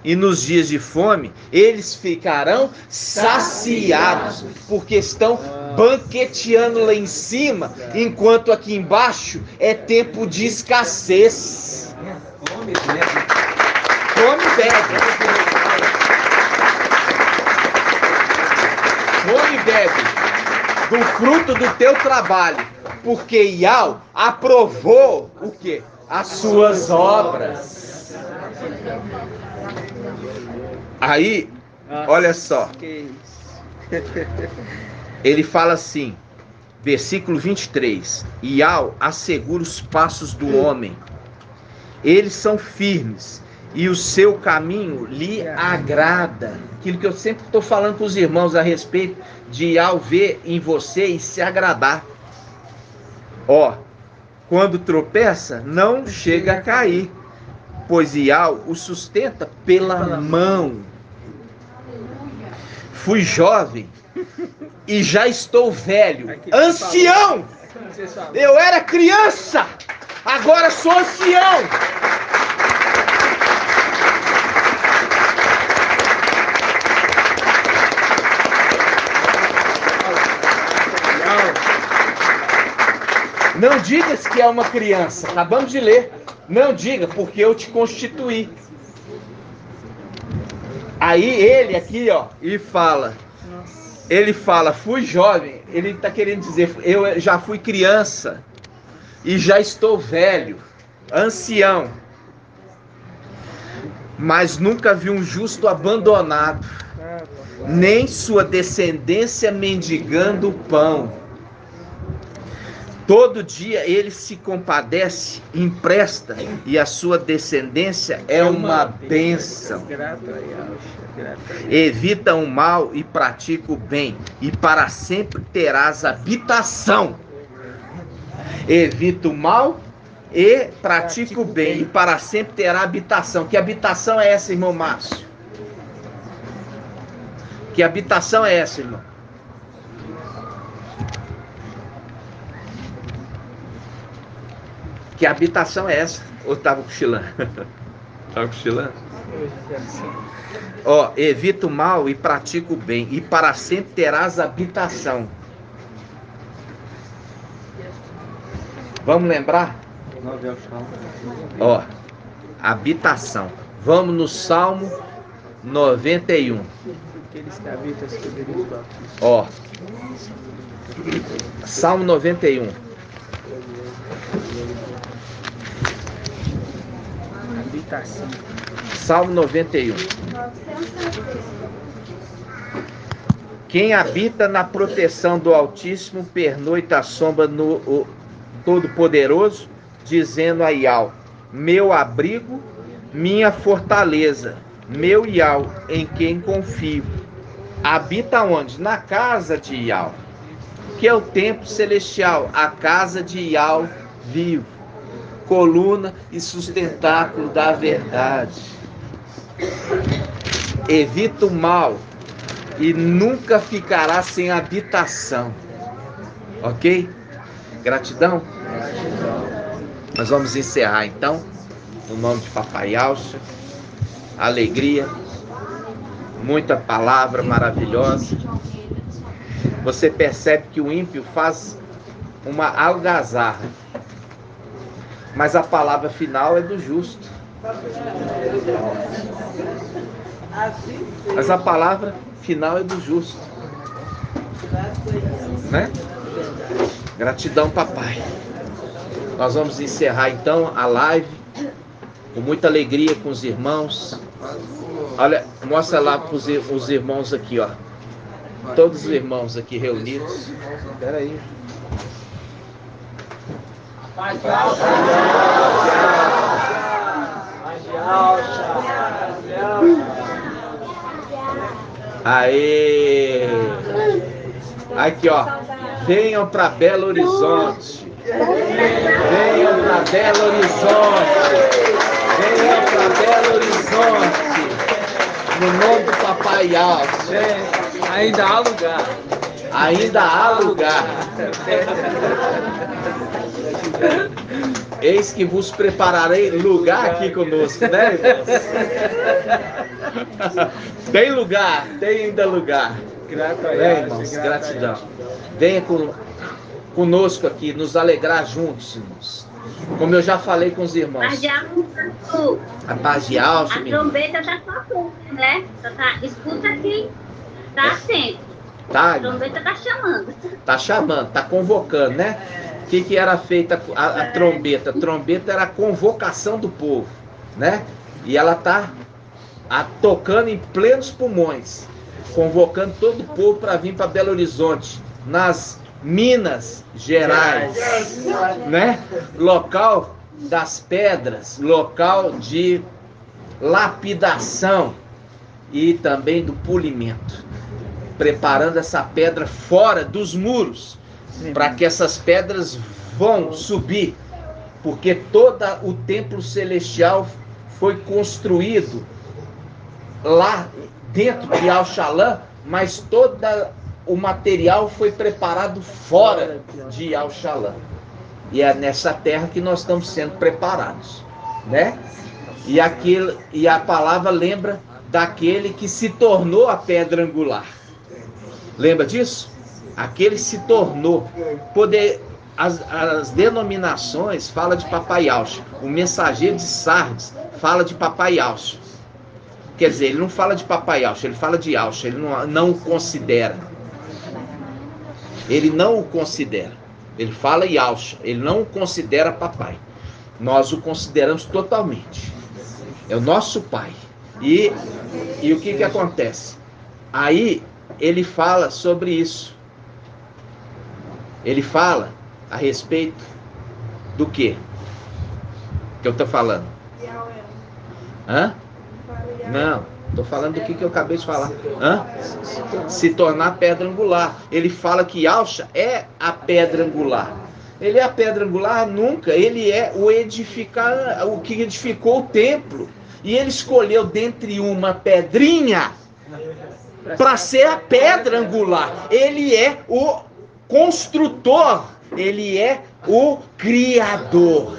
e nos dias de fome, eles ficarão saciados, porque estão banqueteando lá em cima, enquanto aqui embaixo é tempo de escassez. Come e bebe. Come e bebe do fruto do teu trabalho, porque Iau aprovou o quê? As suas obras. Aí, olha só. Ele fala assim, versículo 23. Iau assegura os passos do homem. Eles são firmes e o seu caminho lhe agrada. Aquilo que eu sempre estou falando com os irmãos a respeito de Iau ver em você e se agradar. Ó, quando tropeça, não chega a cair, pois Iau o sustenta pela mão. Fui jovem e já estou velho, ancião. Eu era criança, agora sou ancião. Não digas que é uma criança, acabamos de ler. Não diga, porque eu te constituí. Aí ele aqui, ó, e fala. Ele fala, fui jovem. Ele está querendo dizer, eu já fui criança e já estou velho, ancião. Mas nunca vi um justo abandonado, nem sua descendência mendigando o pão. Todo dia ele se compadece, empresta, e a sua descendência é uma bênção. Evita o mal e pratica o bem, e para sempre terás habitação. Evita o mal e pratica o bem, e para sempre terá habitação. Que habitação é essa, irmão Márcio? Que habitação é essa, irmão? Que habitação é essa? Ou estava cochilando? Estava cochilando? Ó, evita o mal e pratica o bem, e para sempre terás habitação. Vamos lembrar? Ó, habitação. Vamos no Salmo 91. Ó, Salmo 91. Salmo 91. Quem habita na proteção do Altíssimo pernoita à sombra no Todo-Poderoso, dizendo a Iau, meu abrigo, minha fortaleza, meu Iau, em quem confio. Habita onde? Na casa de Iau, que é o templo celestial, a casa de Iau vivo, coluna e sustentáculo da verdade. Evita o mal e nunca ficará sem habitação. Ok? Gratidão? Nós vamos encerrar então, no nome de Papai Alcha. Alegria, muita palavra maravilhosa. Você percebe que o ímpio faz uma algazarra, mas a palavra final é do justo. Mas a palavra final é do justo, né? Gratidão, papai. Nós vamos encerrar então a live com muita alegria com os irmãos. Olha, mostra lá para os irmãos aqui, ó. Todos os irmãos aqui reunidos. Espera aí. Aê! Aqui, ó. Venham para Belo Horizonte. Venham para Belo Horizonte. Venham para Belo Horizonte. No nome do Papai Alcha. Ainda há lugar. Ainda há lugar. Eis que vos prepararei lugar aqui conosco, né, irmãos? Tem lugar, tem ainda lugar. Grato a Vem, irmãos, gratidão. Venha conosco aqui, nos alegrar juntos, irmãos. Como eu já falei com os irmãos. A paz de Alcha. A trombeta está tocando, né? Escuta aqui, está atento. Tá, a trombeta está chamando. Está chamando, está convocando, né? O que era feita a trombeta? A trombeta era a convocação do povo, né? E ela está tocando em plenos pulmões, convocando todo o povo para vir para Belo Horizonte, nas Minas Gerais, né? Local das pedras, local de lapidação e também do polimento, preparando essa pedra fora dos muros, para que essas pedras vão subir, porque todo o templo celestial foi construído lá dentro de Al-Shalom, mas todo o material foi preparado fora de Al-Shalom. E é nessa terra que nós estamos sendo preparados, né? E a palavra lembra daquele que se tornou a pedra angular. Lembra disso? Aquele se tornou. As denominações falam de Papai Alcha. O mensageiro de Sardes fala de Papai Alcha. Quer dizer, ele não fala de Papai Alcha, ele fala de Alcha. Ele não o considera. Ele não o considera. Ele fala em Alcha. Ele não o considera papai. Nós o consideramos totalmente. É o nosso pai. E o que acontece? Aí ele fala sobre isso. Ele fala a respeito do quê? Que eu estou falando? Hã? Não, estou falando do que eu acabei de falar. Hã? Se tornar pedra angular. Ele fala que Alcha é a pedra angular. Ele é a pedra angular? Nunca. Ele é o que edificou o templo. E ele escolheu dentre uma pedrinha para ser a pedra angular. Ele é o construtor. Ele é o criador.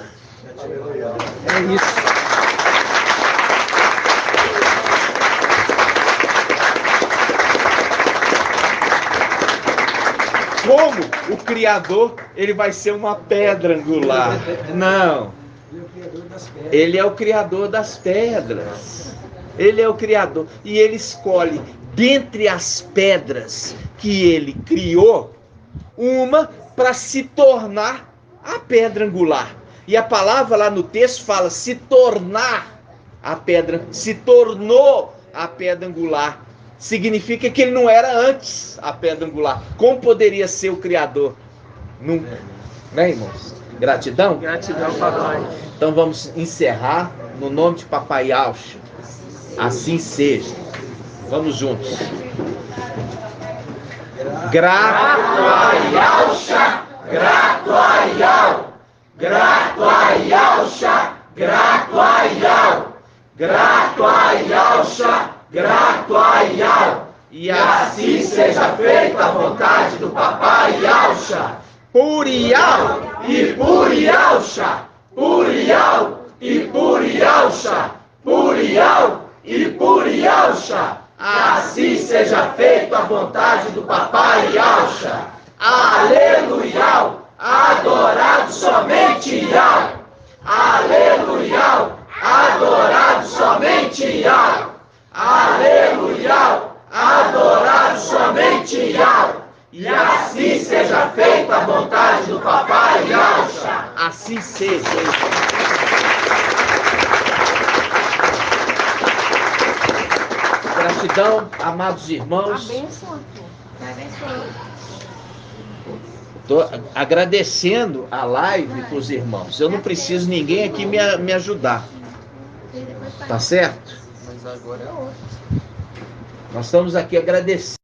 É isso. Como o criador, ele vai ser uma pedra angular? Não. Ele é o criador das pedras. Ele é o criador. E ele escolhe, dentre as pedras que ele criou, uma para se tornar a pedra angular. E a palavra lá no texto fala se tornar a pedra, se tornou a pedra angular. Significa que ele não era antes a pedra angular. Como poderia ser o criador? Nunca. Né, irmãos? Gratidão? Gratidão, papai. Então vamos encerrar no nome de Papai Alcha. Assim seja. Vamos juntos. Grato a Alcha, grato a Yal, grato a Alcha, grato a Yal, grato a Alcha, grato a Yal. E assim seja feita a vontade do Papai Alcha. Por Yal e por Alcha, por Yal e por Alcha, por Yal e por Alcha. Assim seja feita a vontade do Papai Alcha. Aleluia! Adorado somente Yal. Aleluia! Adorado somente Yal. Aleluia! Adorado somente Yal. E assim seja feita a vontade do Papai Alcha. Assim seja. Gratidão, amados irmãos. Estou agradecendo a live para os irmãos. Eu não preciso ninguém aqui me ajudar. Tá certo? Mas agora é outro. Nós estamos aqui agradecendo.